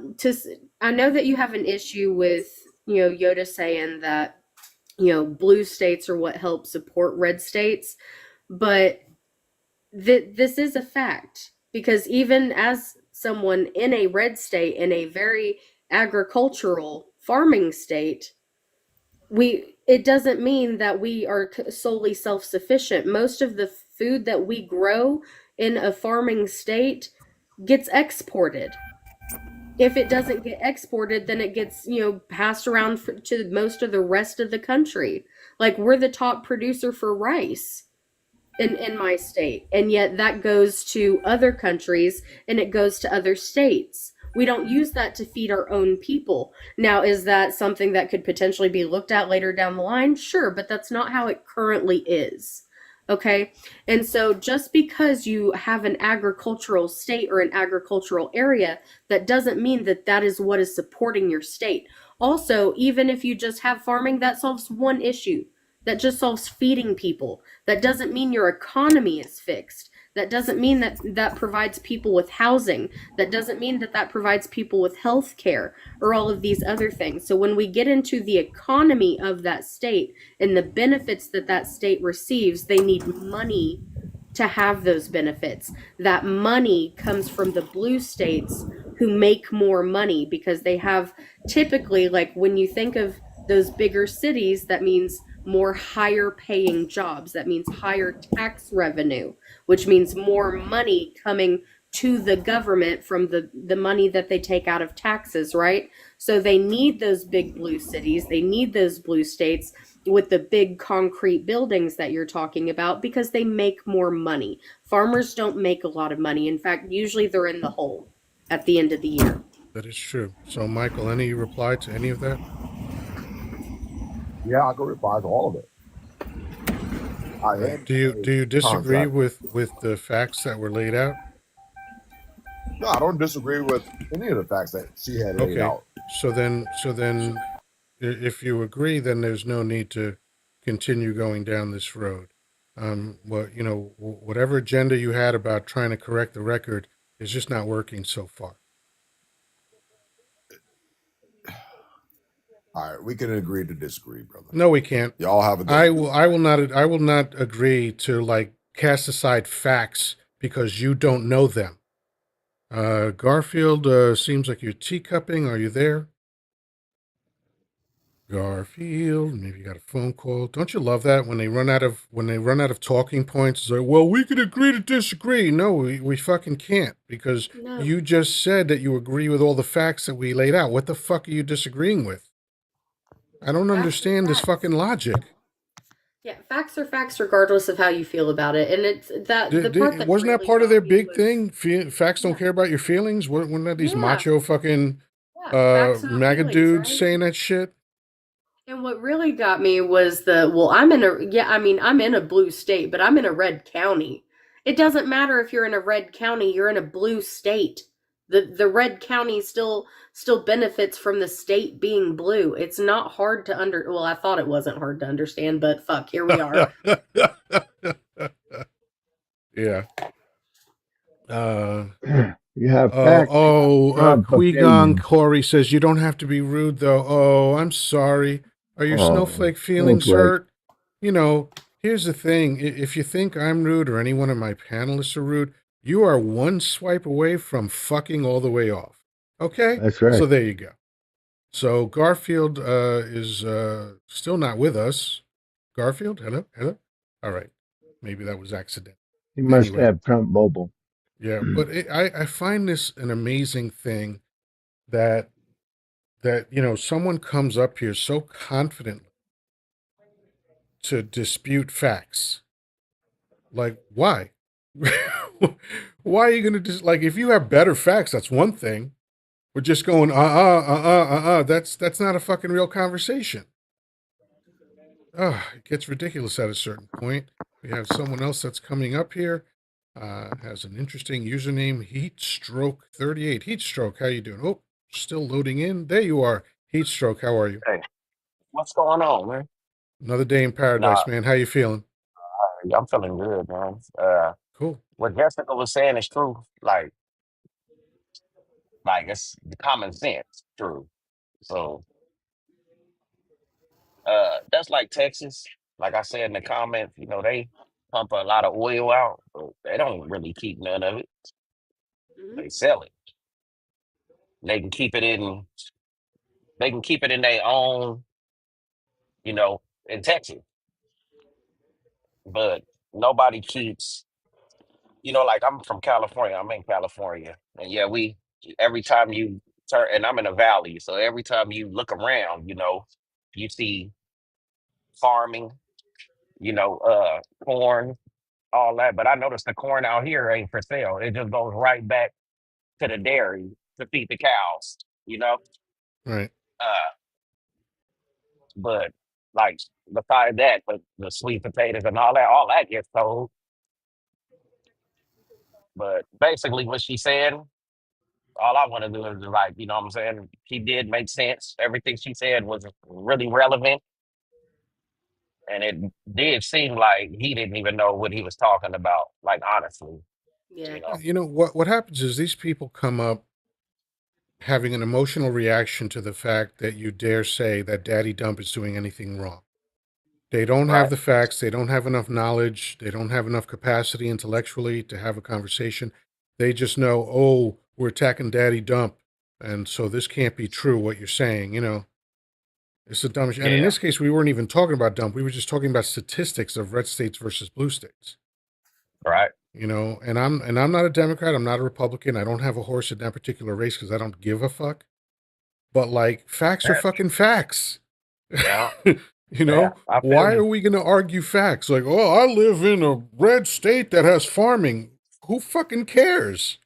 I know that you have an issue with, Yoda saying that blue states are what help support red states. But this is a fact because even as someone in a red state, in a very agricultural farming state, it doesn't mean that we are solely self-sufficient. Most of the food that we grow in a farming state gets exported. If it doesn't get exported, then it gets, passed around to most of the rest of the country. Like we're the top producer for rice in my state, and yet that goes to other countries and it goes to other states. We don't use that to feed our own people. Now, is that something that could potentially be looked at later down the line? Sure, but that's not how it currently is. Okay. And so just because you have an agricultural state or an agricultural area, that doesn't mean that that is what is supporting your state. Also, even if you just have farming, that solves one issue. That just solves feeding people. That doesn't mean your economy is fixed. That doesn't mean that that provides people with housing. That doesn't mean that that provides people with health care or all of these other things. So when we get into the economy of that state and the benefits that that state receives, they need money to have those benefits. That money comes from the blue states who make more money because they have typically, like when you think of those bigger cities, that means more higher paying jobs. That means higher tax revenue, which means more money coming to the government from the money that they take out of taxes, right? So they need those big blue cities. They need those blue states with the big concrete buildings that you're talking about because they make more money. Farmers don't make a lot of money. In fact, usually they're in the hole at the end of the year. That is true. So, Michael, any reply to any of that? Yeah, I can reply to all of it. I Right. am Do you a disagree contractor. with the facts that were laid out? No, I don't disagree with any of the facts that she had laid Okay. out. So then, if you agree, then there's no need to continue going down this road. Well, whatever agenda you had about trying to correct the record is just not working so far. All right, we can agree to disagree, brother. No, we can't. Y'all have a good I will not agree to like cast aside facts because you don't know them. Garfield, seems like you're teacupping. Are you there? Garfield, maybe you got a phone call. Don't you love that when they run out of talking points? It's like, well, we can agree to disagree. No, we fucking can't because No. you just said that you agree with all the facts that we laid out. What the fuck are you disagreeing with? I don't Facts are understand this facts. fucking logic. Yeah, facts are facts regardless of how you feel about it. And it's that the part that Wasn't that really part of their got me big was thing? Facts don't yeah, care about your feelings. Weren't that these yeah, macho fucking yeah, facts not MAGA feelings, dudes right? saying that shit? And what really got me was I'm in a blue state, but I'm in a red county. It doesn't matter if you're in a red county, you're in a blue state. The red county still benefits from the state being blue. It's not hard to well, I thought it wasn't hard to understand, but fuck, here we are. Yeah. Uh, You have facts about Trump Qui Gong opinions. Corey says you don't have to be rude though. Oh, I'm sorry. Are your Oh, snowflake feelings snowflake. hurt? You know, here's the thing. If you think I'm rude or any one of my panelists are rude, You are one swipe away from fucking all the way off. Okay? That's So right. there you go. So Garfield is still not with us. Garfield, hello, hello. All right, maybe that was accident. He must Anyway, have Trump Mobile. yeah, but I find this an amazing thing that someone comes up here so confidently to dispute facts. Like, why? Why are you gonna just like if you have better facts? That's one thing. We're just going That's not a fucking real conversation. It gets ridiculous at a certain point. We have someone else that's coming up here. Has an interesting username, Heatstroke38. Heatstroke, how you doing? Oh, still loading in. There you are. Heatstroke, how are you? Hey, what's going on, man? Another day in Nah, paradise, man. How you feeling? I'm feeling good, man. Cool. What Jessica was saying is true. Like it's the common sense true. So, that's like Texas. Like I said in the comments, they pump a lot of oil out, but they don't really keep none of it. Mhm. They sell it. They can keep it in. They can keep it in their own, in Texas, but nobody keeps. Like I'm from California. I'm in California, and yeah, we every time you turn, and I'm in a valley, so every time you look around, you see farming, corn, all that. But I noticed the corn out here ain't for sale. It just goes right back to the dairy to feed the cows, you know. Right. Uh, but like besides that, but the sweet potatoes and all that gets sold. But basically, what she said. All I want to do is like, you know what I'm saying? She did make sense. Everything she said was really relevant. And it did seem like he didn't even know what he was talking about, like honestly, Yeah. you know. What happens is these people come up having an emotional reaction to the fact that you dare say that Daddy Dump is doing anything wrong. They don't have Right, the facts. They don't have enough knowledge. They don't have enough capacity intellectually to have a conversation. They just know, oh, we're attacking Daddy Dump. And so this can't be true, what you're saying. It's the dumbest. And in yeah, this case, we weren't even talking about dump. We were just talking about statistics of red states versus blue states. right, And I'm not a Democrat. I'm not a Republican. I don't have a horse in that particular race because I don't give a fuck. But like, facts are yeah, fucking facts. yeah, yeah, You know, I feel why are you. we going to argue facts? Like, oh, I live in a red state that has farming. Who fucking cares?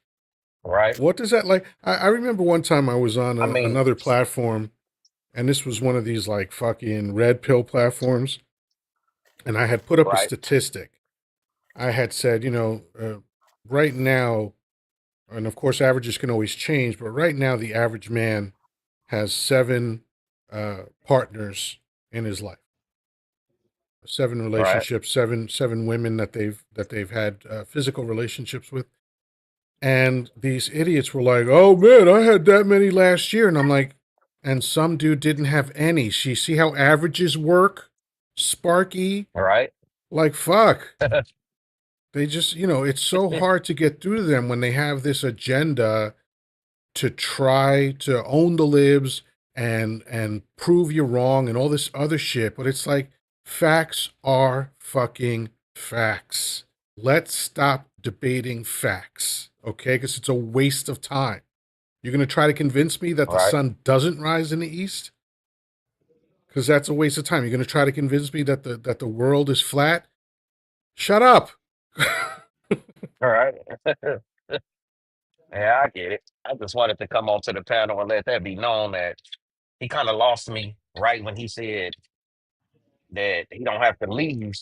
Right. What does that like? I remember one time I was on I mean, another platform, and this was one of these like fucking red pill platforms, and I had put up a right, statistic. I had said, right now, and of course, averages can always change, but right now, the average man has seven partners in his life, seven right, relationships, seven women that they've had physical relationships with. And these idiots were like, "Oh man, I had that many last year," and I'm like, "And some dude didn't have any." See how averages work, Sparky? right, Like fuck. They just, it's so hard to get through to them when they have this agenda to try to own the libs and prove you wrong and all this other shit. But it's like facts are fucking facts. Let's stop debating facts, okay? Because it's a waste of time. You're gonna try to convince me that the right, sun doesn't rise in the east? Because that's a waste of time. You're gonna try to convince me that the world is flat? Shut up. right. Yeah, I get it. I just wanted to come onto the panel and let that be known that he kind of lost me right when he said that he don't have to leave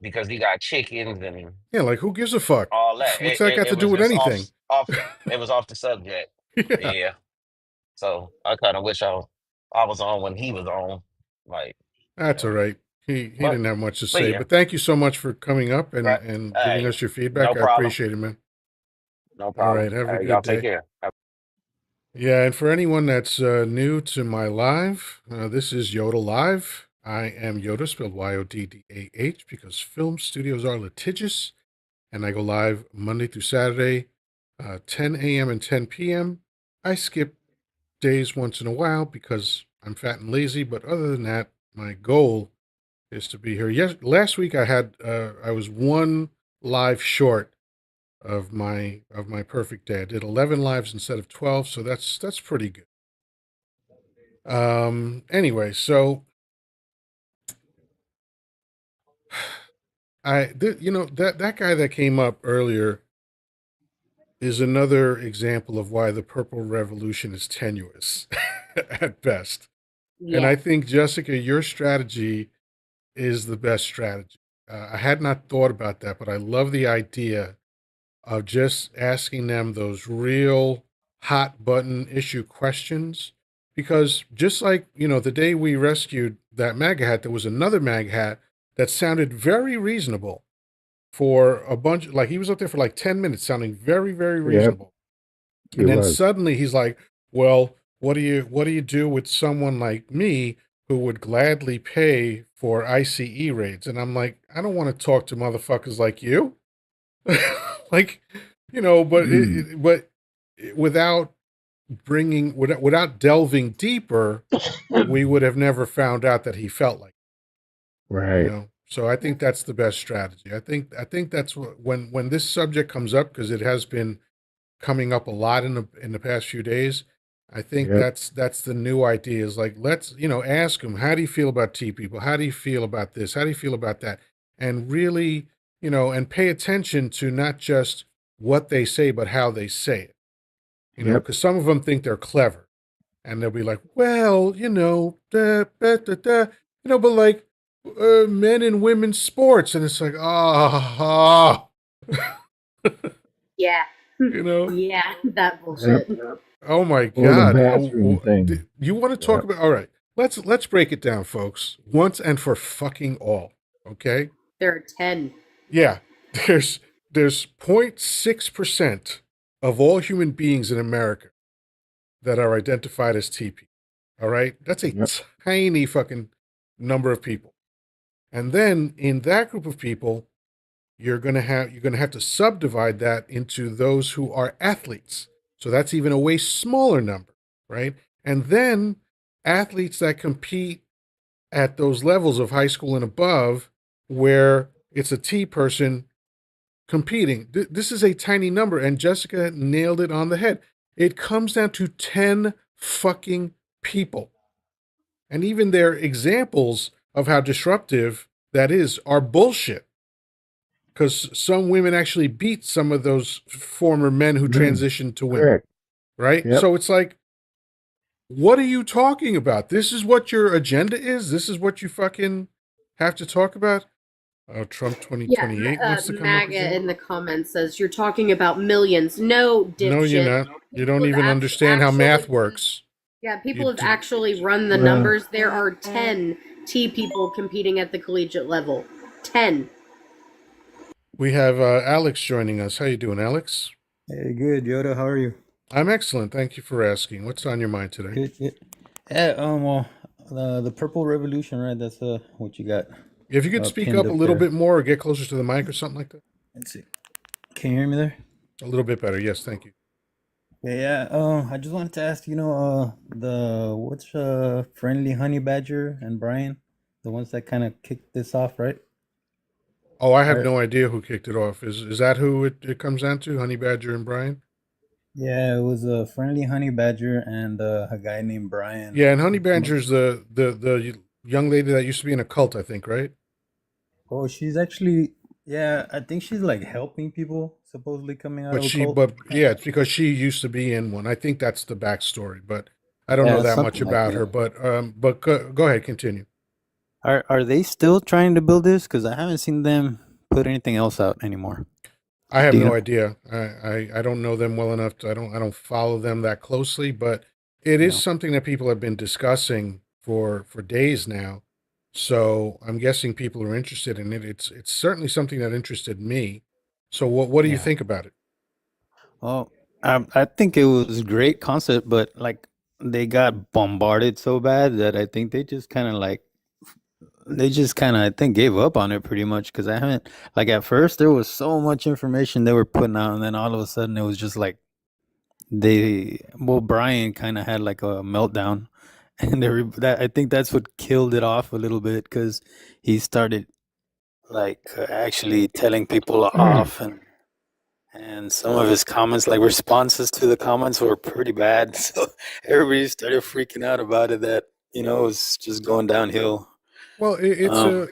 because he got chickens and Yeah, like who gives a fuck? all that. What's It, that it, got it to do was with just anything? it was off the subject. Yeah. Yeah. So I kind of wish I was on when he was on. Like, That's all right. He but didn't have much to but say, yeah, but thank you so much for coming up and right. and giving Hey, us your no feedback. I problem. appreciate it, man. No All problem. right, have a Hey, good y'all take day. care. Yeah, and for anyone that's new to my live, this is Yoda Live. I am Yoda, spelled Yoddah, because film studios are litigious, and I go live Monday through Saturday, 10 a.m. and 10 p.m. I skip days once in a while because I'm fat and lazy, but other than that, my goal is to be here. Yes, last week I was one live short of my perfect day. I did 11 lives instead of 12, so that's pretty good. Anyway, so that guy that came up earlier is another example of why the Purple Revolution is tenuous at best. And Yeah. I think, Jessica, your strategy is the best strategy. I had not thought about that, but I love the idea of just asking them those real hot button issue questions. Because just like, the day we rescued that MAGA hat, there was another MAGA hat that sounded very reasonable for a bunch, like he was up there for like 10 minutes sounding very, very Yep, reasonable. he And then was. suddenly he's like, well, what do you do with someone like me who would gladly pay for ICE raids? And I'm like, I don't want to talk to motherfuckers like you. Like, but without without delving deeper, we would have never found out that he felt like, Right. So I think that's the best strategy. I think that's when this subject comes up, because it has been coming up a lot in the past few days. I think Yep. that's the new idea, is like, let's, ask them, how do you feel about T people? How do you feel about this? How do you feel about that? And really, and pay attention to not just what they say, but how they say it, Yep. because some of them think they're clever, and they'll be like, well, da, da, da, da, but like, men and women's sports. And it's like, ah, Yeah. you know, Yeah, that Yep. bullshit. Oh my Or the God. bathroom thing. You want to talk Yep. about, all right, let's break it down, folks, once and for fucking all. Okay? There are 10. Yeah. There's there's 0.6% of all human beings in America that are identified as TP. All right? That's a Yep. tiny fucking number of people. And then in that group of people, you're gonna have to subdivide that into those who are athletes. So that's even a way smaller number, right? And then athletes that compete at those levels of high school and above, where it's a T person competing. This is a tiny number, and Jessica nailed it on the head. It comes down to 10 fucking people. And even their examples of how disruptive that is are bullshit, because some women actually beat some of those former men who Mm. transitioned to women, Correct. right? Yep. So it's like, what are you talking about? This is what your agenda is? This is what you fucking have to talk about? Oh, Trump Yeah, 2028 wants to come up MAGA again? in the comments says you're talking about millions. No, No, you're dipshit. not. You People don't have even understand how actually, math works. yeah, You people have d- actually run the Well, numbers. There are 10 T people competing at the collegiate level. 10. we have Alex joining us. How you doing, Alex? Hey, good, Yoda. How are you? I'm excellent. Thank you for asking. What's on your mind today? Good, good. Yeah, well, the Purple Revolution, right? That's what you got If you could speak pinned up a up little there. bit more or get closer to the mic or something like that. Let's see. Can you hear me there? A little bit better. Yes, thank you. Yeah, yeah. I just wanted to ask, the what's Friendly Honey Badger and Brian, the ones that kind of kicked this off, right? Oh, I have Are, no idea who kicked it off. Is that who it comes down to? Honey Badger and Brian? yeah, it was a Friendly Honey Badger and a guy named Brian. Yeah, and Honey Badger's the young lady that used to be in a cult, I think, right? Oh, she's actually, yeah, I think she's like helping people supposedly coming out of a cult. But yeah, it's because she used to be in one. I think that's the backstory, but I don't know Yeah, that much something like about her. that. But go ahead, continue. Are they still trying to build this? Because I haven't seen them put anything else out anymore. I have Do you no know? idea. I don't know them well enough. I don't follow them that closely, but it is No. something that people have been discussing for days now. So I'm guessing people are interested in it. It's certainly something that interested me. So what do you Yeah. think about it? Well, I think it was a great concept, but like they got bombarded so bad that I think they just kind of like they just kind of, I think, gave up on it pretty much because I haven't, like, at first there was so much information they were putting out, and then all of a sudden it was just like well, Brian kind of had like a meltdown, and that I think that's what killed it off a little bit because he started like actually telling people off, and some of his comments, like responses to the comments, were pretty bad. So everybody started freaking out about it. That it was just going downhill. Well, it's Um,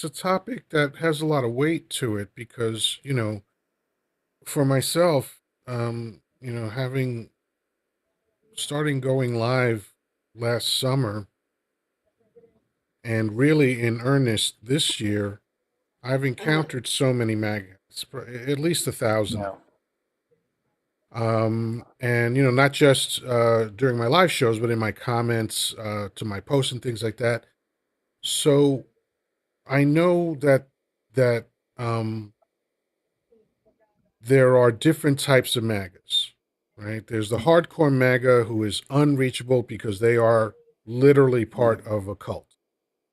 a topic that has a lot of weight to it because for myself, having starting going live last summer and really in earnest this year, I've encountered so many maggots, at least 1,000. yeah. And not just during my live shows, but in my comments to my posts and things like that. So I know that um, there are different types of MAGAs, right? There's the hardcore MAGA who is unreachable because they are literally part of a cult.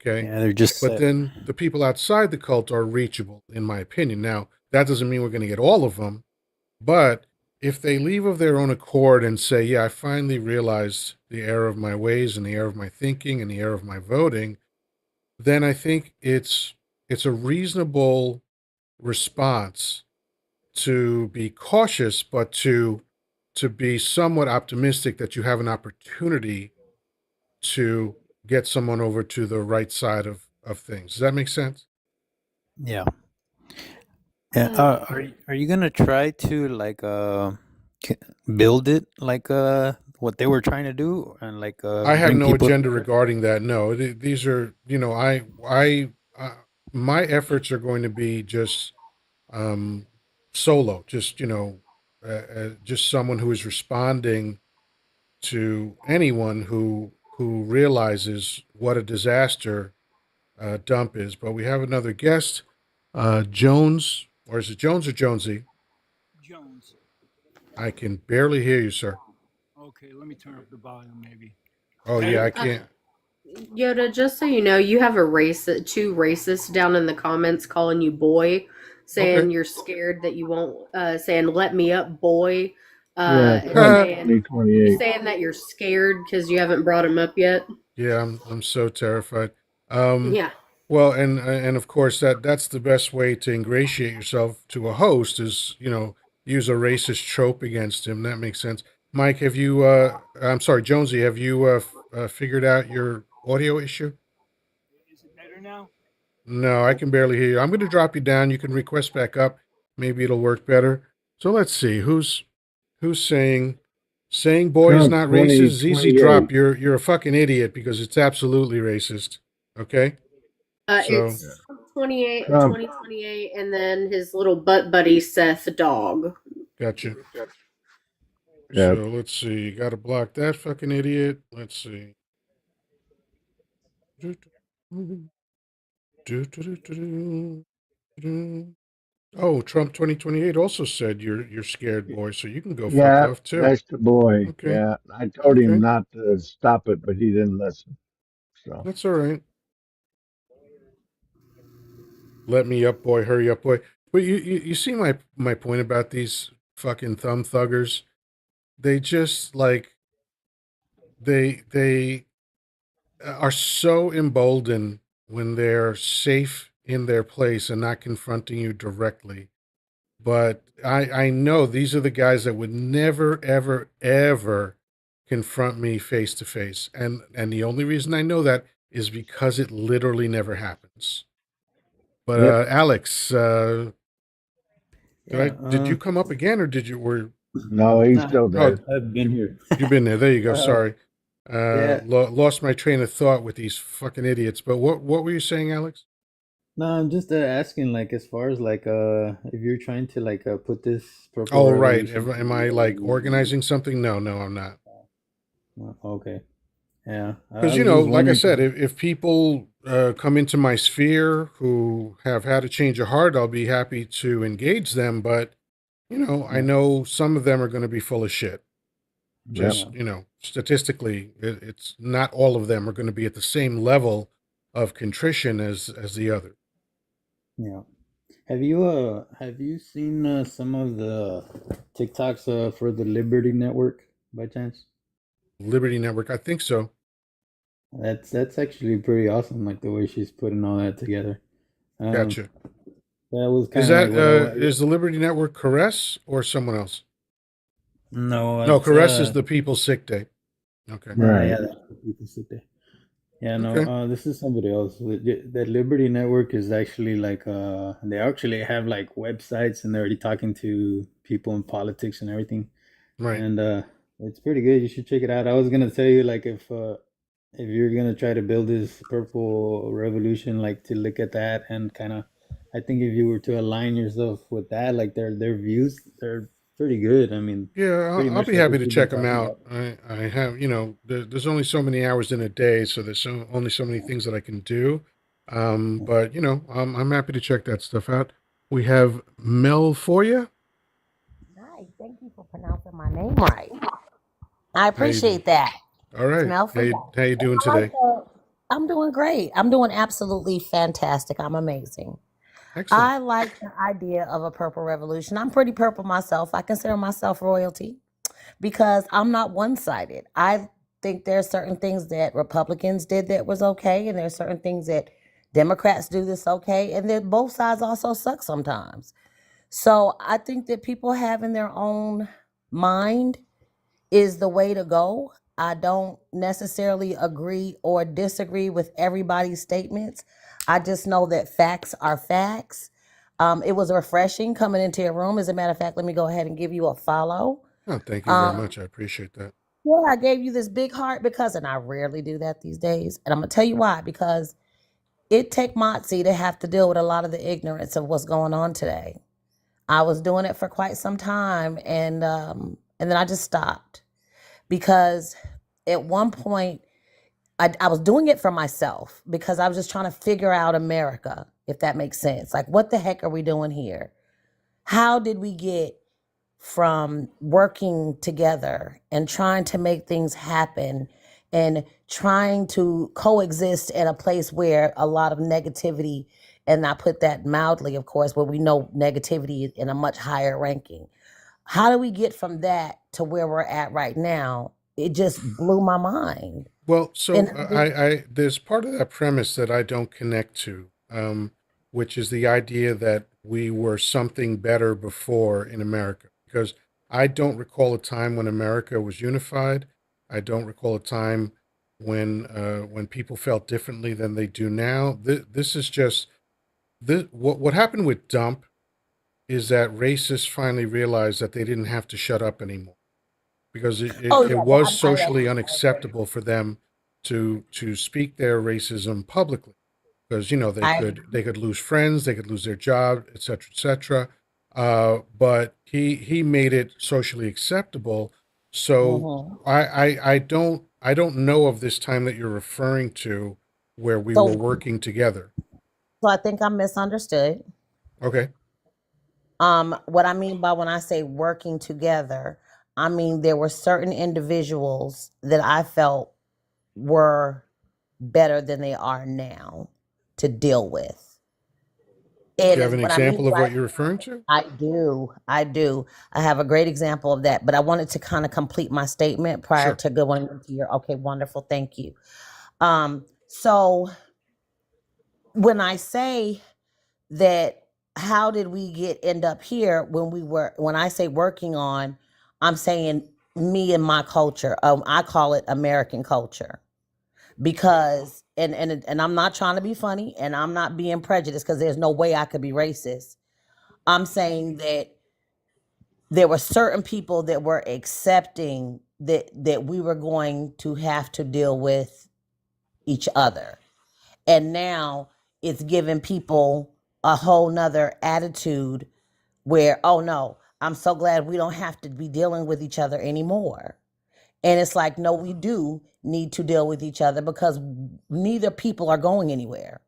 Okay. Yeah, they're just But set. then the people outside the cult are reachable, in my opinion. Now, that doesn't mean we're going to get all of them, but if they leave of their own accord and say, yeah, I finally realized the error of my ways and the error of my thinking and the error of my voting, then I think it's a reasonable response to be cautious, but to be somewhat optimistic that you have an opportunity to get someone over to the right side of things. Does that make sense? Yeah. Yeah. Are you gonna try to like build it like what they were trying to do and like I have bring no people agenda together? regarding that. No, these are, my efforts are going to be just um, solo, just, just someone who is responding to anyone who realizes what a disaster dump is. But we have another guest, Jones, or is it Jones or Jonesy? Jones. I can barely hear you, sir. Okay, let me turn up the volume maybe. Oh yeah, I can't. Yoda, just so you know, you have two racists down in the comments calling you boy, Okay. saying you're scared that you won't, saying "let me up, boy," Yeah, and Trump saying 2028. saying that you're scared because you haven't brought him up yet. Yeah, I'm so terrified. Um, Yeah. well, and of course that's the best way to ingratiate yourself to a host is use a racist trope against him. That makes sense. Mike, have you? I'm sorry, Jonesy, have you figured out your audio issue? Is it better now? No, I can barely hear you. I'm going to drop you down. You can request back up. Maybe it'll work better. So let's see who's saying boy is Trump not racist. ZZ Drop, 2028. you're a fucking idiot because it's absolutely racist. Okay, so It's 28, Trump. 2028, and then his little butt buddy Seth Dog. gotcha. Yeah. So let's see. You got to block that fucking idiot. Let's see. Oh, Trump 2028 also said you're scared, boy. So you can go fuck Yeah, off too. that's the boy. Okay, Yeah, I told him okay, not to stop it, but he didn't listen. So, that's all right. Let me up, boy. Hurry up, boy. But you see my point about these fucking thumb thuggers. They just like they are so emboldened when they're safe in their place and not confronting you directly. But I know these are the guys that would never, ever, ever confront me face to face. And the only reason I know that is because it literally never happens. But yep. Alex, Yeah. did you come up again or did you were No, he's Nah, still oh there. I've been here. you've been there. There you go. uh, Sorry. yeah. Lost my train of thought with these fucking idiots. But what were you saying, Alex? No, I'm just asking, like, as far as like, if you're trying to like put this purple Oh, right. revolution Am I like together. organizing something? No, no, I'm not. Okay. Yeah, I Because, was just like I wondering. said, if people come into my sphere who have had a change of heart, I'll be happy to engage them. But, I Yeah, know some of them are going to be full of shit. Yep. Just, yeah, statistically, it's not all of them are going to be at the same level of contrition as the other. Yeah. Have you seen some of the TikToks for the Liberty Network by chance? Liberty Network, I think so. That's actually pretty awesome, like the way she's putting all that together. Um, Gotcha. that was Is kind of like that what I want. is the Liberty Network Caress or someone else? No, No, it's Caress is the People's Sick Day. Okay. Right. yeah, that's what people sit there. Yeah, no, Okay. this is somebody else. The Liberty Network is actually like they actually have like websites and they're already talking to people in politics and everything. Right. And it's pretty good. You should check it out. I was gonna tell you like if you're gonna try to build this purple revolution, like to look at that and kind of, I think if you were to align yourself with that, like their views, they're pretty good. I mean, Yeah, pretty I'll much be like happy what to you've been check them talking out. about. I have, there's only so many hours in a day, so only so many things that I can do. But I'm happy to check that stuff out. We have Mel for you. Hi, thank you for pronouncing my name right. I How you doing? appreciate that. All right. Smell How for you, that. how you And doing I like today? the. I'm doing great. I'm doing absolutely fantastic. I'm amazing. Excellent. I like the idea of a purple revolution. I'm pretty purple myself. I consider myself royalty because I'm not one sided. I think there's certain things that Republicans did that was okay, and there's certain things that Democrats do that's okay, and then both sides also suck sometimes. So I think that people having their own mind is the way to go. I don't necessarily agree or disagree with everybody's statements. I just know that facts are facts. It was refreshing coming into your room. As a matter of fact, let me go ahead and give you a follow. Oh, thank you very Um, much. I appreciate that. yeah, I gave you this big heart because, and I rarely do that these days. And I'm gonna tell you why. Because it take Motsy to have to deal with a lot of the ignorance of what's going on today. I was doing it for quite some time, and then I just stopped because at one point I was doing it for myself because I was just trying to figure out America, if that makes sense. Like, what the heck are we doing here? How did we get from working together and trying to make things happen and trying to coexist in a place where a lot of negativity, and I put that mildly, of course, where we know negativity in a much higher ranking. How do we get from that to where we're at right now? It just blew my mind. Well, And so there's part of that premise that I don't connect to, which is the idea that we were something better before in America. Because I don't recall a time when America was unified. I don't recall a time when people felt differently than they do now. This is just what happened with Dump is that racists finally realized that they didn't have to shut up anymore because oh it yeah, was I socially agree. unacceptable for them to speak their racism publicly because they I could lose friends, they could lose their job, etc., etc. But he made it socially acceptable. So hmm I don't know of this time that you're referring to where we were so working together. so I think I'm misunderstood. Okay. What I mean by when I say working together, I mean there were certain individuals that I felt were better than they are now to deal with. Do you And have an what I mean example of by what you're referring to? I do. I do. I have a great example of that, but I wanted to kind of complete my statement prior Sure. to going into your okay, wonderful, thank you. So when I say that how did we get end up here when I say working on, I'm saying me and my culture. I call it American culture because and I'm not trying to be funny and I'm not being prejudiced because there's no way I could be racist. I'm saying that there were certain people that were accepting that we were going to have to deal with each other, and now it's giving people a whole nother attitude where, oh no, I'm so glad we don't have to be dealing with each other anymore. And it's like, no, we do need to deal with each other because neither people are going anywhere.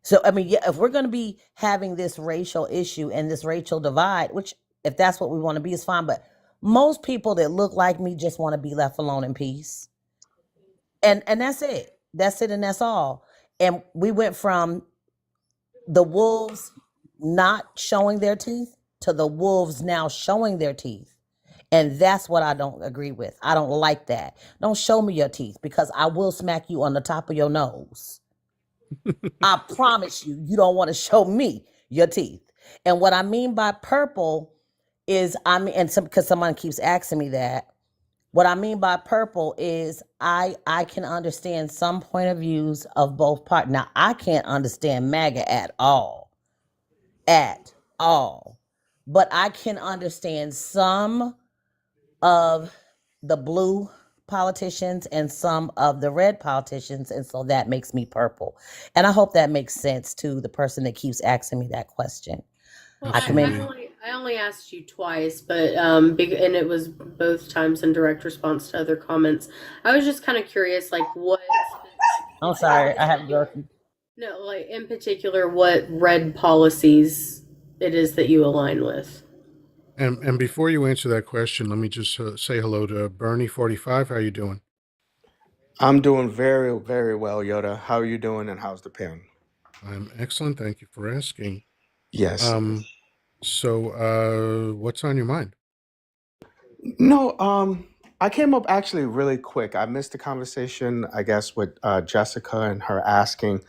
So I mean, yeah, if we're going to be having this racial issue and this racial divide, which if that's what we want to be is fine, but most people that look like me just want to be left alone in peace. And that's it. That's it and that's all. And we went from the wolves not showing their teeth to the wolves now showing their teeth. And that's what I don't agree with. I don't like that. Don't show me your teeth because I will smack you on the top of your nose. I promise you, you don't want to show me your teeth. And what I mean by purple is, I mean, and some because someone keeps asking me that. What I mean by purple is I can understand some point of views of both parts. Now I can't understand MAGA at all, but I can understand some of the blue politicians and some of the red politicians, and so that makes me purple. And I hope that makes sense to the person that keeps asking me that question. Well, I commend. I only asked you twice, but and it was both times in direct response to other comments. I was just kind of curious, like what I'm sorry, I have Yorkie. no, like in particular, what red policies it is that you align with. And before you answer that question, let me just say hello to Bernie45. How you doing? I'm doing very, very well, Yoda. How are you doing and how's the pen? I'm excellent. Thank you for asking. Yes. So what's on your mind? No, I came up actually really quick. I missed the conversation, I guess, with Jessica and her asking.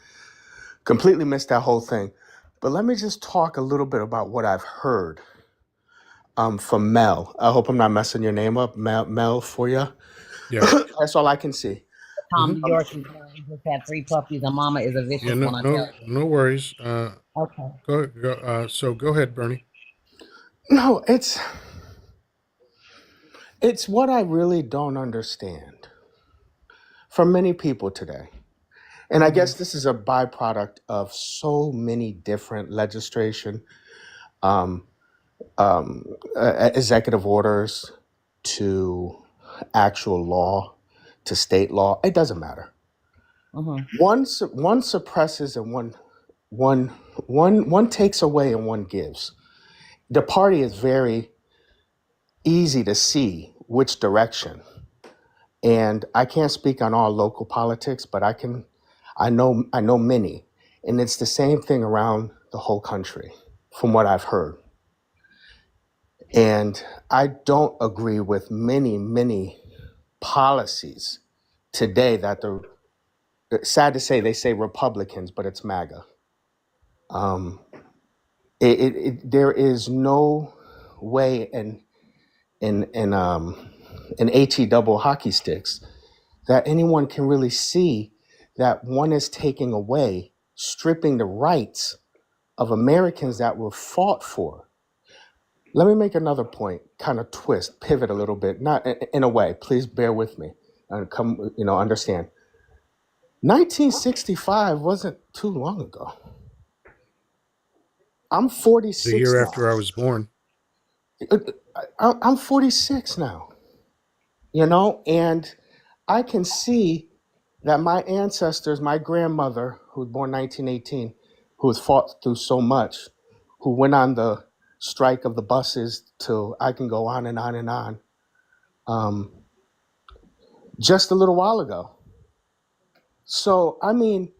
Completely missed that whole thing. But let me just talk a little bit about what I've heard from Mel. I hope I'm not messing your name up, Mel for you. Yeah. That's all I can see. Mm-hmm. Tommy Yorkie, we just had 3 puppies, and Mama is a Yeah. vicious No. one. I tell No. you. No worries. Okay. Go. So go ahead, Bernie. No, it's what I really don't understand from many people today. And I guess this is a byproduct of so many different legislation, um, executive orders to actual law to state law. It doesn't matter. Mm-hmm. One suppresses and one takes away and one gives. The party is very easy to see which direction. And I can't speak on all local politics, but I know many. And it's the same thing around the whole country, from what I've heard. And I don't agree with many policies today that the sad to say they say Republicans, but it's MAGA. Um, there is no way in AT double hockey sticks that anyone can really see that one is taking away, stripping the rights of Americans that were fought for. Let me make another point, kind of twist, pivot a little bit, not in a way, please bear with me and come, understand. 1965 wasn't too long ago. I'm The 46 year after I now. was born. I'm 46 now, and I can see that my ancestors, my grandmother, who was born 1918, who has fought through so much, who went on the strike of the buses till I can go on and on and on, um, just a little while ago. So, I mean,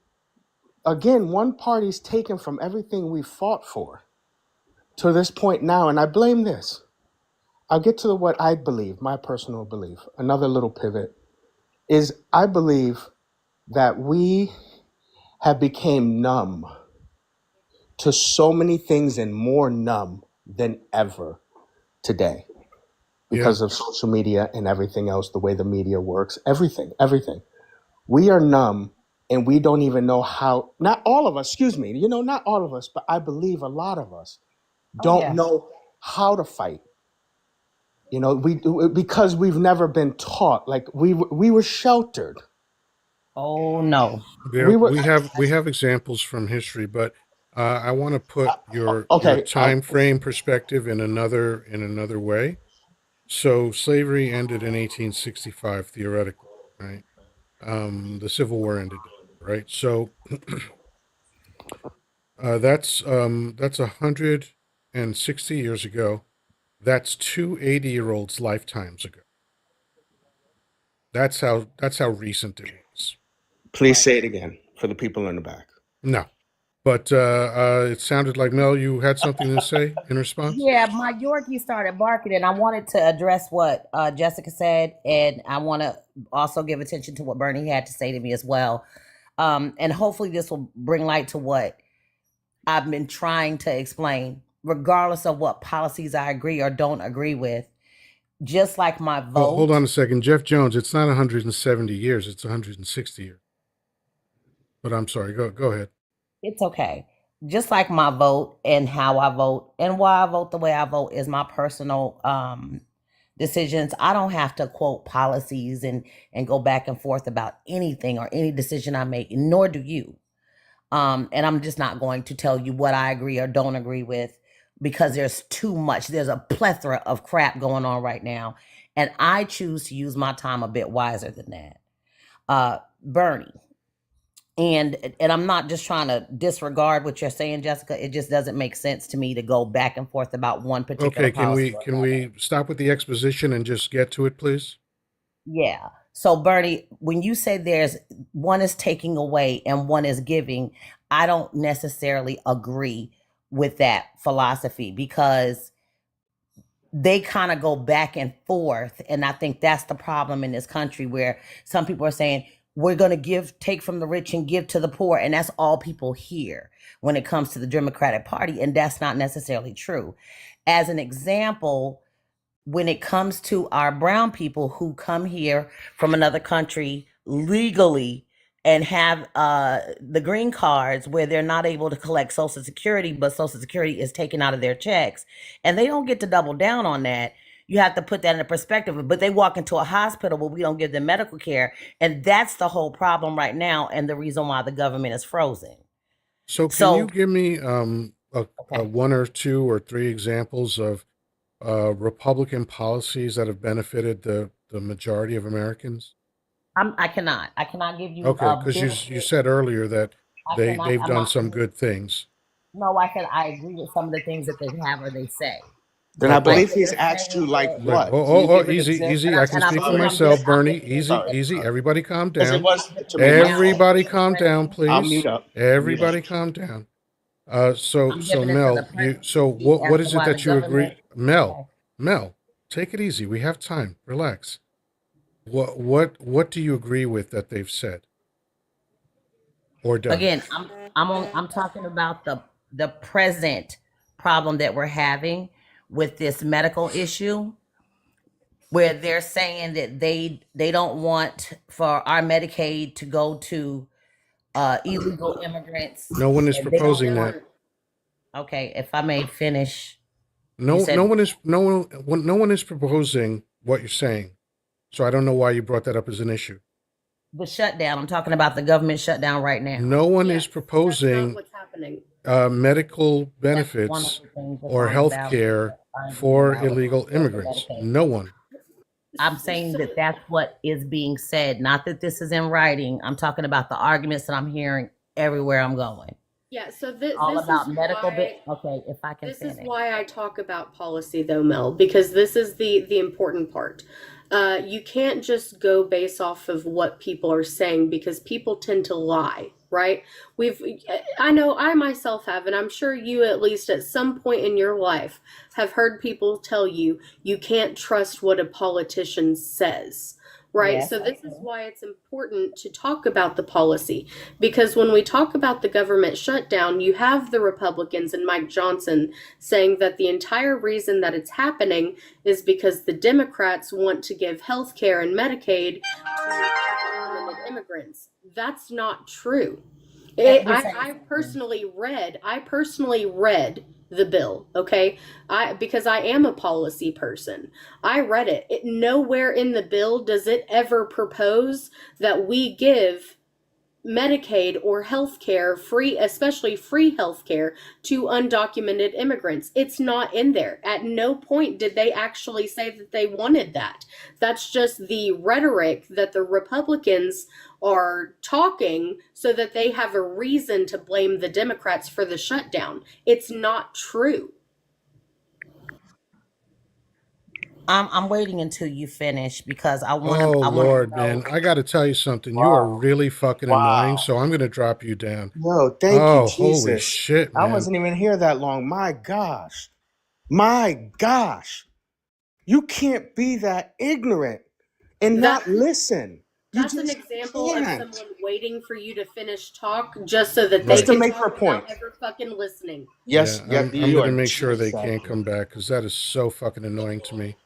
again, one party's taken from everything we fought for to this point now, and I blame this. I'll get to what I believe, my personal belief. Another little pivot is I believe that we have become numb to so many things and more numb than ever today Yeah. because of social media and everything else, the way the media works, everything. We are numb and we don't even know how, not all of us, excuse me, not all of us, but I believe a lot of us Oh don't yeah. know how to fight. Because we've never been taught, like we were sheltered. Oh no. Yeah. We were, We have examples from history, but I want to put your okay. time frame perspective in another way. So slavery ended in 1865 theoretically, right? The Civil War ended, right? So that's 160 years ago. That's two 80-year-olds' lifetimes ago. That's how recent it was. Please Right. say it again for the people in the back. No. But it sounded like, Mel, you had something to say in response? Yeah, my Yorkie started barking, and I wanted to address what Jessica said, and I want to also give attention to what Bernie had to say to me as well. And hopefully, this will bring light to what I've been trying to explain, regardless of what policies I agree or don't agree with. Just like my Hold vote, on a second. Jeff Jones, it's not 170 years, it's 160 years. But I'm sorry, go ahead. it's okay. Just like my vote and how I vote and why I vote the way I vote is my personal decisions. I don't have to quote policies and go back and forth about anything or any decision I make, nor do you. And I'm just not going to tell you what I agree or don't agree with because there's too much. There's a plethora of crap going on right now, and I choose to use my time a bit wiser than that. Bernie, and I'm not just trying to disregard what you're saying, Jessica. It just doesn't make sense to me to go back and forth about one particular Okay, can policy we or can another. we stop with the exposition and just get to it, please? Yeah. So Bernie, when you say there's one is taking away and one is giving, I don't necessarily agree with that philosophy because they kind of go back and forth. And I think that's the problem in this country where some people are saying, we're going to take from the rich and give to the poor. And that's all people hear when it comes to the Democratic Party. And that's not necessarily true. As an example, when it comes to our brown people who come here from another country legally and have the green cards where they're not able to collect social security, but social security is taken out of their checks and they don't get to double down on that. You have to put that in perspective, but they walk into a hospital where we don't give them medical care, and that's the whole problem right now and the reason why the government is frozen. So can you So give me a okay, one or two or three examples of Republican policies that have benefited the majority of Americans? I cannot give you Okay, a because you benefit. said earlier that they've I'm done not some gonna. good things. No, I agree with some of the things that they have or they say. Then I Just like Okay, believe when he's they're asked you saying like that, but what? Can you give an easy, example? easy. I can and I speak for believe myself, I'm Bernie. just Easy, finishing. Sorry, easy. Everybody, calm because it down. was Jermaine. Now, Everybody, Mr. calm down, President, I'll mute please. up. I'll mute up. Everybody, calm down. I'm So giving it to the Mel, so president to speak as what to is it why the that you government. agree? Mel, Okay. Mel, take it easy. We have time. Relax. What do you agree with that they've said or done? Again, I'm talking about the present problem that we're having with this medical issue where they're saying that they don't want for our Medicaid to go to illegal immigrants, No one is and they don't proposing that. want. Okay, if I may finish, you No, said no one is proposing what you're saying. So I don't know why you brought that up as an issue. the shutdown. I'm talking about the government shutdown right now. No one is Yes, that's not proposing what's happening. medical That's one of benefits the things that's or on the health ballot care that are being for balloted illegal for the immigrants. Medicaid. No one. I'm saying So, that that's what is being said, not that this is in writing. I'm talking about the arguments that I'm hearing everywhere I'm going. yeah, so All this is about medical bit. why Okay, if I can this is finish. why I talk about policy though, Mel, because this is the important part. You can't just go based off of what people are saying because people tend to lie, right? We've I know I myself have, and I'm sure you at least at some point in your life have heard people tell you you can't trust what a politician says. Right. Yes, So I this is can. why it's important to talk about the policy because when we talk about the government shutdown, you have the Republicans and Mike Johnson saying that the entire reason that it's happening is because the Democrats want to give health care and Medicaid to undocumented immigrants. That's not true. This ain't I personally read the bill, okay? I because I am a policy person. I read it. It nowhere in the bill does it ever propose that we give Medicaid or health care, free, especially free health care to undocumented immigrants. It's not in there. At no point did they actually say that they wanted that. That's just the rhetoric that the Republicans are talking so that they have a reason to blame the Democrats for the shutdown. It's not true. I'm waiting until you finish because Oh I want to Lord, know. man, I got to tell you something. You are Wow. really fucking annoying, Wow. so I'm gonna drop you down. Yo, thank you, Oh, holy Jesus. shit, I man. wasn't even here that long. My gosh. My gosh. You can't be that ignorant and That not listen. You that's an just example of can't. someone waiting for you to finish talk just so that they Just to Right. can make talk her without point. ever fucking listening. Yes, Yeah, yeah, I'm you gonna are make sure they can't exactly. come back because that is so fucking annoying to me.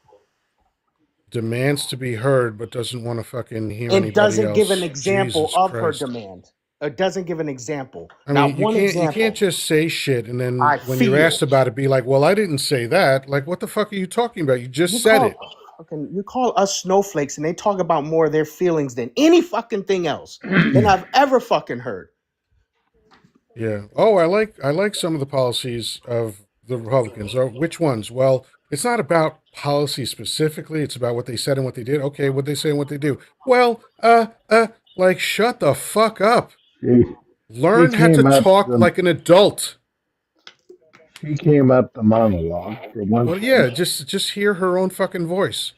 Demands to be heard, but doesn't want to fucking hear And anybody doesn't give an else. example Jesus of her Christ. demand. It doesn't give an example. I Not mean, one you can't example. just say shit and then I when you're feel. asked about it, be like, "Well, I didn't say that." Like, what the fuck are you talking about? You just You said call it. fucking you call us snowflakes and they talk about more of their feelings than any fucking thing else than I've ever fucking heard. Yeah. Oh, I like some of the policies of the Republicans. Oh, which ones? Well, it's not about policy specifically. It's about what they said and what they did. Okay, what they say and what they do. Well, like shut the fuck up. She, she Learn how to came up talk the like an adult. she came up the monologue for one Well, thing. yeah, just hear her own fucking voice.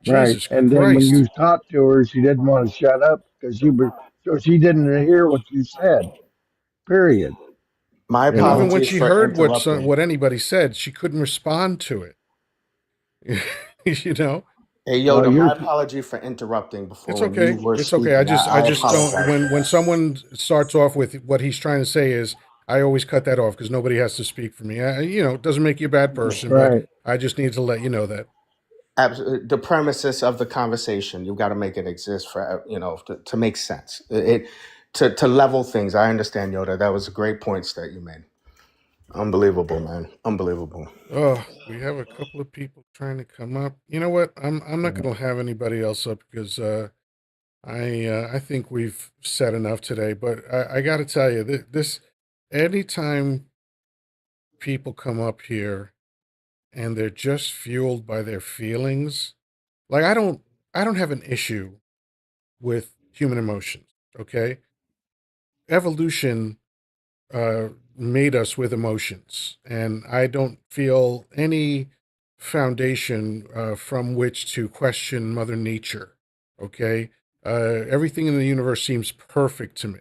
Right. Jesus And then when Christ. you talked to her, she didn't want to shut up because you were, so she didn't hear what you said, period. My You Even know, when apologies she for heard interrupting. what anybody said, she couldn't respond to it. you know? Hey well, Yoda, you're, my apology for interrupting before It's when you okay. were It's okay. I speaking. just I I just don't apologize for when that. someone starts off with what he's trying to say is I always cut that off because nobody has to speak for me. It doesn't make you a bad person, but right. I just need to let you know that. The premises of the conversation, you've got to make it exist for to make sense. To level things. I understand, Yoda. That was great points that you made. Unbelievable, man. Unbelievable. Oh, we have a couple of people trying to come up. You know what? I'm not going to have anybody else up because I think we've said enough today. But I got to tell you this anytime people come up here and they're just fueled by their feelings, like I don't have an issue with human emotions. Okay, evolution made us with emotions, and I don't feel any foundation from which to question Mother Nature. Okay, everything in the universe seems perfect to me.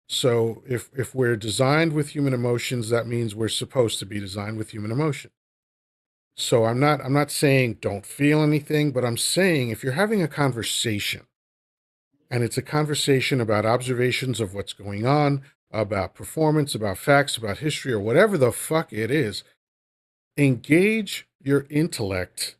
So if we're designed with human emotions, that means we're supposed to be designed with human emotion. So I'm not saying don't feel anything, but I'm saying if you're having a conversation and it's a conversation about observations of what's going on, about performance, about facts, about history, or whatever the fuck it is. Engage your intellect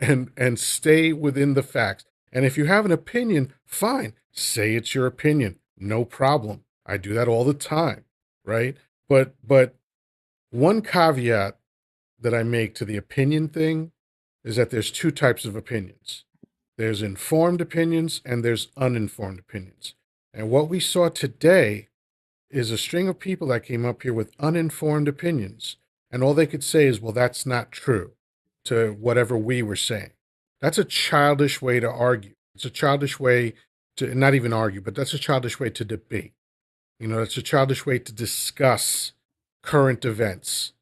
and stay within the facts. And if you have an opinion, fine, say it's your opinion, no problem. I do that all the time, right? But one caveat that I make to the opinion thing is that there's two types of opinions. There's informed opinions and there's uninformed opinions. And what we saw today is a string of people that came up here with uninformed opinions. And all they could say is, well, that's not true to whatever we were saying. That's a childish way to argue. It's a childish way to not even argue, but that's a childish way to debate. It's a childish way to discuss current events.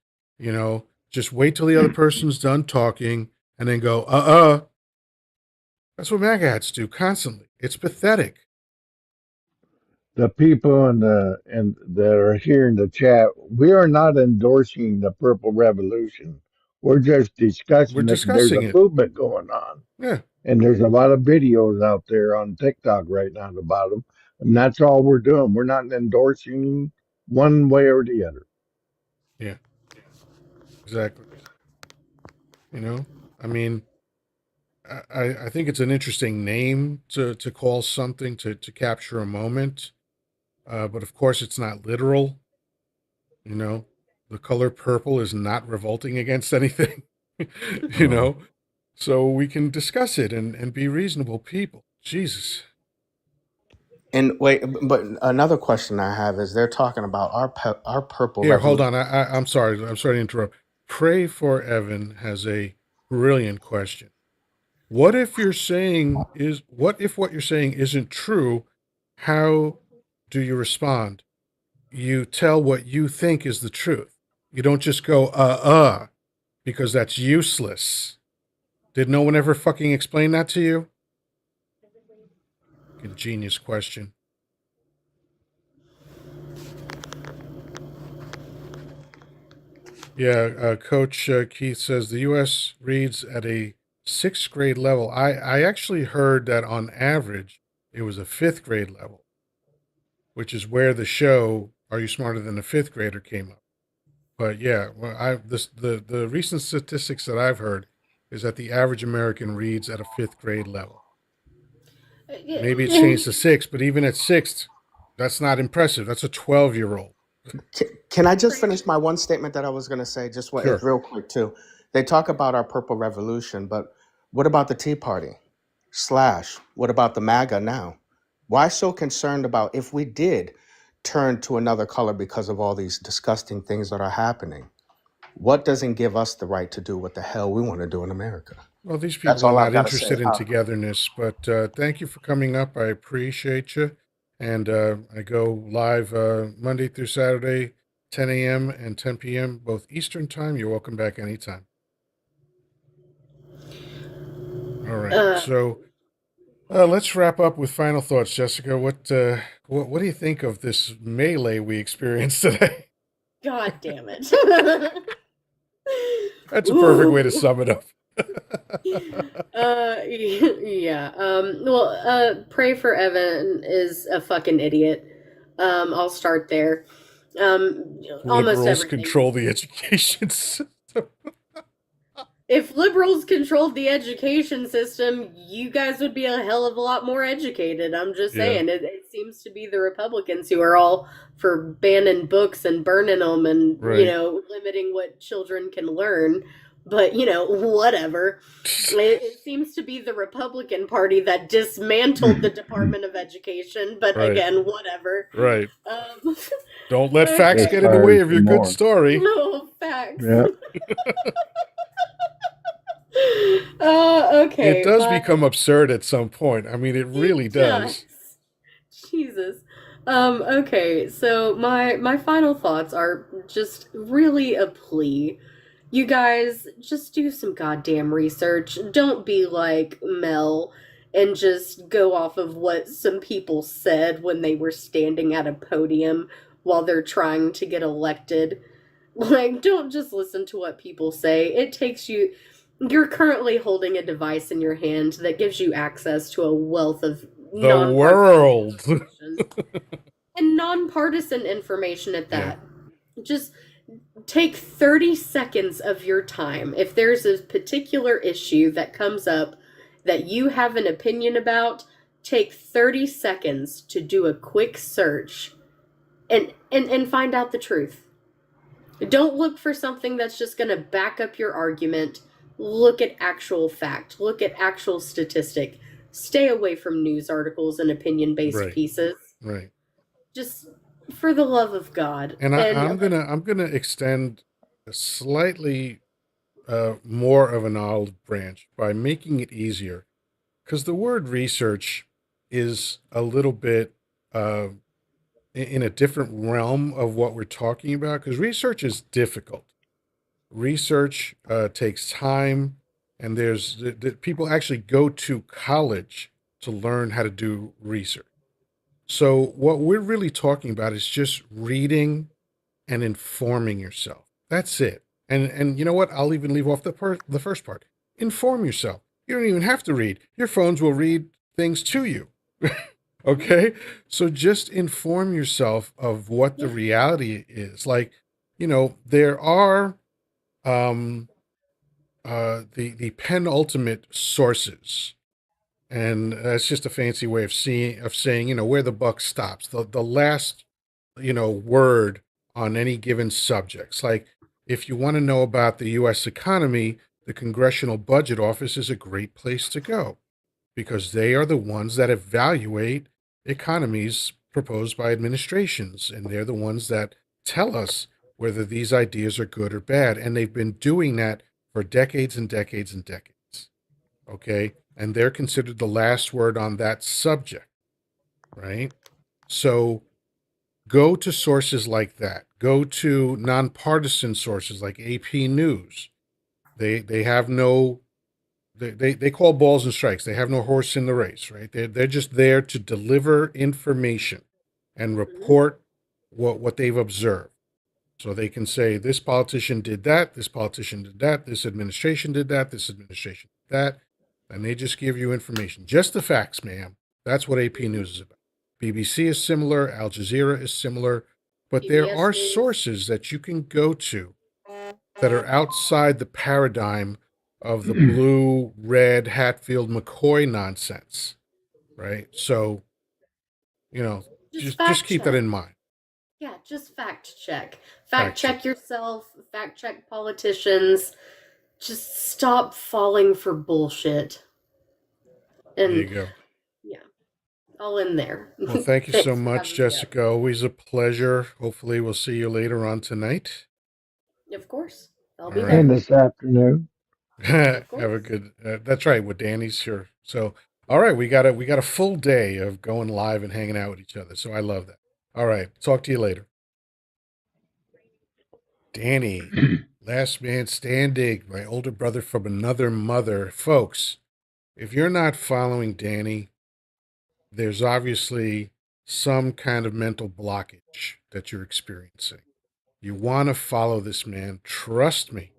Just wait till the other person's done talking and then go, That's what MAGA hats do constantly. It's pathetic. The people and that are here in the chat, we are not endorsing the Purple Revolution. We're just We're discussing it. There's discussing a it. movement going on. Yeah, And there's a lot of videos out there on TikTok right now about them. And that's all we're doing. We're not endorsing one way or the other. yeah, exactly. You know, I mean, I think it's an interesting name to call something to capture a moment. But of course, it's not literal. You know, the color purple is not revolting against anything. you No. know, so we can discuss it and be reasonable people. Jesus. And wait, but another question I have is they're talking about our purple Here, hold revolution. on. I'm sorry. I'm sorry to interrupt. Pray for Evan has a brilliant question. What if what you're saying isn't true? How do you respond? You tell what you think is the truth. You don't just go, because that's useless. Did no one ever fucking explain that to you? Fucking genius question. Yeah, Coach Keith says the U.S. reads at a sixth grade level. I actually heard that on average it was a fifth grade level, which is where the show "Are You Smarter Than a Fifth Grader" came up. But yeah, well, the recent statistics that I've heard is that the average American reads at a fifth grade level. Maybe it's changed to sixth, but even at sixth, that's not impressive. That's a 12-year-old. Can I just finish my one statement that I was going to say? Just one, Sure. real quick too. They talk about our purple revolution, but what about the Tea Party? Slash, what about the MAGA now? Why so concerned about if we did turn to another color because of all these disgusting things that are happening? What doesn't give us the right to do what the hell we want to do in America? Well, these That's people are all I've not got to say. interested in togetherness, but thank you for coming up. I appreciate you. And I go live Monday through Saturday, 10 a.m. and 10 p.m., both Eastern time. You're welcome back anytime. All right. So let's wrap up with final thoughts, Jessica. What do you think of this melee we experienced today? God damn it. That's a perfect way to sum it up. Yeah. Well, pray for Evan is a fucking idiot. I'll start there. Almost Liberals everything. control the education system. If liberals controlled the education system, you guys would be a hell of a lot more educated. I'm just Yeah. saying. It seems to be the Republicans who are all for banning books and burning them and, Right. limiting what children can learn. But, whatever. It seems to be the Republican Party that dismantled the Department of Education. But Right. again, whatever. Right. Um, Don't let facts okay. get in the way of your good story. No, facts. Yeah. Okay. It does become absurd at some point. I mean, it really does. Jesus. Okay, so my final thoughts are just really a plea. You guys just do some goddamn research. Don't be like Mel and just go off of what some people said when they were standing at a podium while they're trying to get elected. Like, don't just listen to what people say. You're currently holding a device in your hand that gives you access to a wealth of The world. and nonpartisan information at that. Yeah. Just take 30 seconds of your time. If there's a particular issue that comes up that you have an opinion about, take 30 seconds to do a quick search and find out the truth. Don't look for something that's just going to back up your argument. Look at actual fact. Look at actual statistic. Stay away from news articles and opinion-based pieces. Right. Just for the love of God. And I'm gonna extend a slightly more of an olive branch by making it easier, because the word research is a little bit in a different realm of what we're talking about, because research is difficult. Research takes time, and there's people actually go to college to learn how to do research. So what we're really talking about is just reading and informing yourself. That's it. And you know what? I'll even leave off the first part. Inform yourself. You don't even have to read. Your phones will read things to you. Okay? So just inform yourself of what the reality is. Like, there are the penultimate sources. And that's just a fancy way of saying, where the buck stops. The last, word on any given subjects. Like, if you want to know about the US economy, the Congressional Budget Office is a great place to go, because they are the ones that evaluate economies proposed by administrations, and they're the ones that tell us whether these ideas are good or bad. And they've been doing that for decades and decades and decades. Okay? And they're considered the last word on that subject, right? So go to sources like that. Go to nonpartisan sources like AP News. They have no they call balls and strikes. They have no horse in the race, right? They're just there to deliver information and report what they've observed. So they can say this politician did that, this politician did that, this administration did that, this administration did that, and they just give you information. Just the facts, ma'am. That's what AP News is about. BBC is similar, Al Jazeera is similar, but there PBS are News. sources that you can go to that are outside the paradigm of the blue, red, Hatfield, McCoy nonsense, right? So, Just just fact keep that check. in mind. Yeah, just fact check. Fact Fact check. check yourself, fact check politicians. Just stop falling for bullshit. There you And go. yeah, all in there. Well, thank you so Thanks for much, having me up. Jessica. Always a pleasure. Hopefully, we'll see you later on tonight. Of course. I'll All be right. And there. this afternoon. Have Of a course. good. That's right. With Danny's sure. So, all right, we got a full day of going live and hanging out with each other. So I love that. All right. Talk to you later, Danny. Last man standing. My older brother from another mother, folks. If you're not following Danny, there's obviously some kind of mental blockage that you're experiencing. You want to follow this man. Trust me.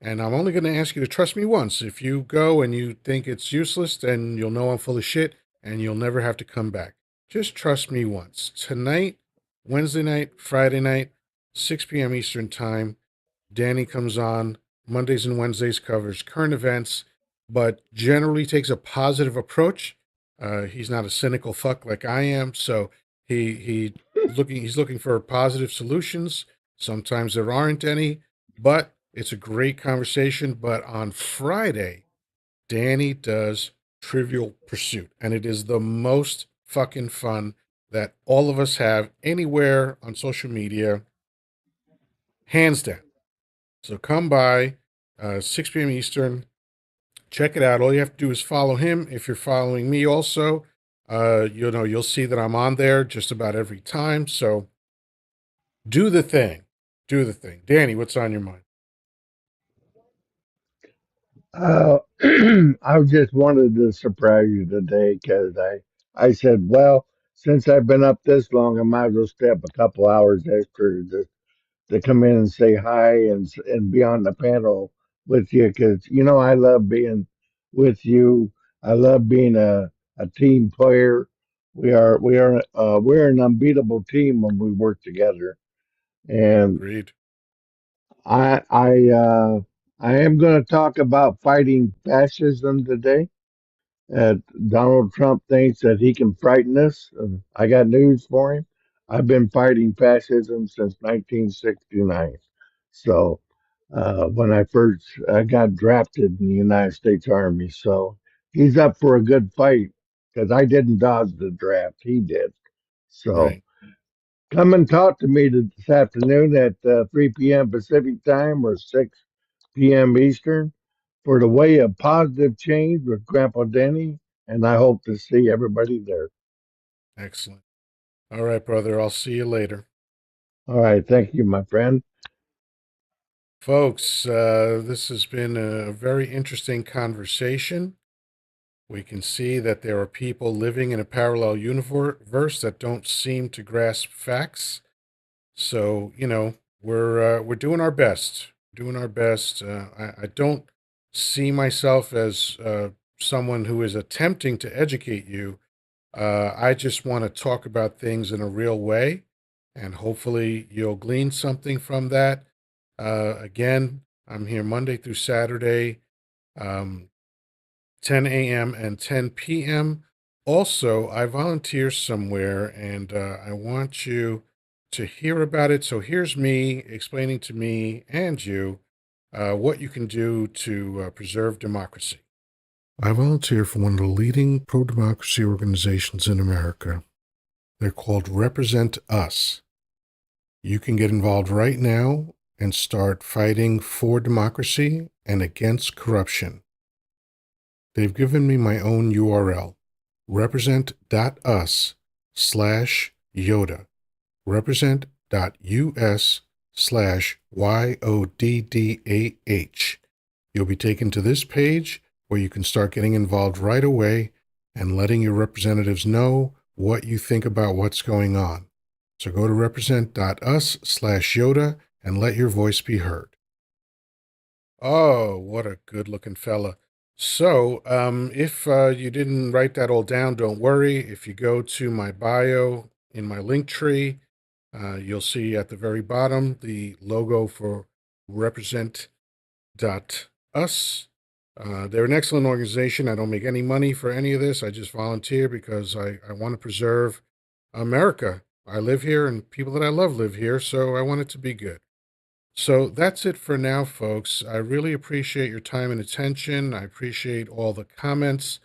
And I'm only going to ask you to trust me once. If you go and you think it's useless, then you'll know I'm full of shit and you'll never have to come back. Just trust me once. Tonight, Wednesday night, Friday night, 6 p.m. Eastern Time, Danny comes on. Mondays and Wednesdays covers current events, but generally takes a positive approach. He's not a cynical fuck like I am, so he's looking for positive solutions. Sometimes there aren't any, but it's a great conversation. But on Friday, Danny does Trivial Pursuit, and it is the most fucking fun that all of us have anywhere on social media, hands down. So come by, 6 p.m. Eastern. Check it out. All you have to do is follow him. If you're following me also, you'll see that I'm on there just about every time. So do the thing. Do the thing. Danny, what's on your mind? Uh, I just wanted to surprise you today because I said, well, since I've been up this long, I might as well stay up a couple hours extra to come in and say hi and be on the panel with you because I love being with you. I love being a team player. We're an unbeatable team when we work together. And Agreed. I I uh, I am going to talk about fighting fascism today. Uh, Donald Trump thinks that he can frighten us. I got news for him. I've been fighting fascism since 1969. So when I first got drafted in the United States Army, so he's up for a good fight because I didn't dodge the draft. He did. So Right. come and talk to me this afternoon at 3 p.m. Pacific time or 6 p.m. Eastern for the way of positive change with Grandpa Denny. And I hope to see everybody there. Excellent. All right, brother. I'll see you later. All right. Thank you, my friend. Folks, this has been a very interesting conversation. We can see that there are people living in a parallel universe that don't seem to grasp facts. So, we're doing our best. Doing our best. I don't see myself as someone who is attempting to educate you. I just want to talk about things in a real way, and hopefully you'll glean something from that. Again, I'm here Monday through Saturday, um, 10 a.m. and 10 p.m. Also, I volunteer somewhere and I want you to hear about it. So here's me explaining to me and you what you can do to preserve democracy. I volunteer for one of the leading pro democracy organizations in America. They're called Represent Us. You can get involved right now and start fighting for democracy and against corruption. They've given me my own URL, represent.us/Yoddah, represent.us/YODDAH. You'll be taken to this page where you can start getting involved right away and letting your representatives know what you think about what's going on. So go to represent.us/Yoddah and let your voice be heard. Oh, what a good looking fella. So, if you didn't write that all down, don't worry. If you go to my bio in my link tree, you'll see at the very bottom the logo for represent.us. They're an excellent organization. I don't make any money for any of this. I just volunteer because I want to preserve America. I live here and people that I love live here, so I want it to be good. So that's it for now, folks. I really appreciate your time and attention. I appreciate all the comments,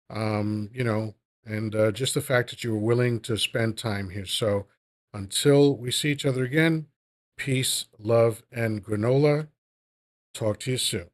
you know, and just the fact that you were willing to spend time here. So until we see each other again, peace, love, and granola. Talk to you soon.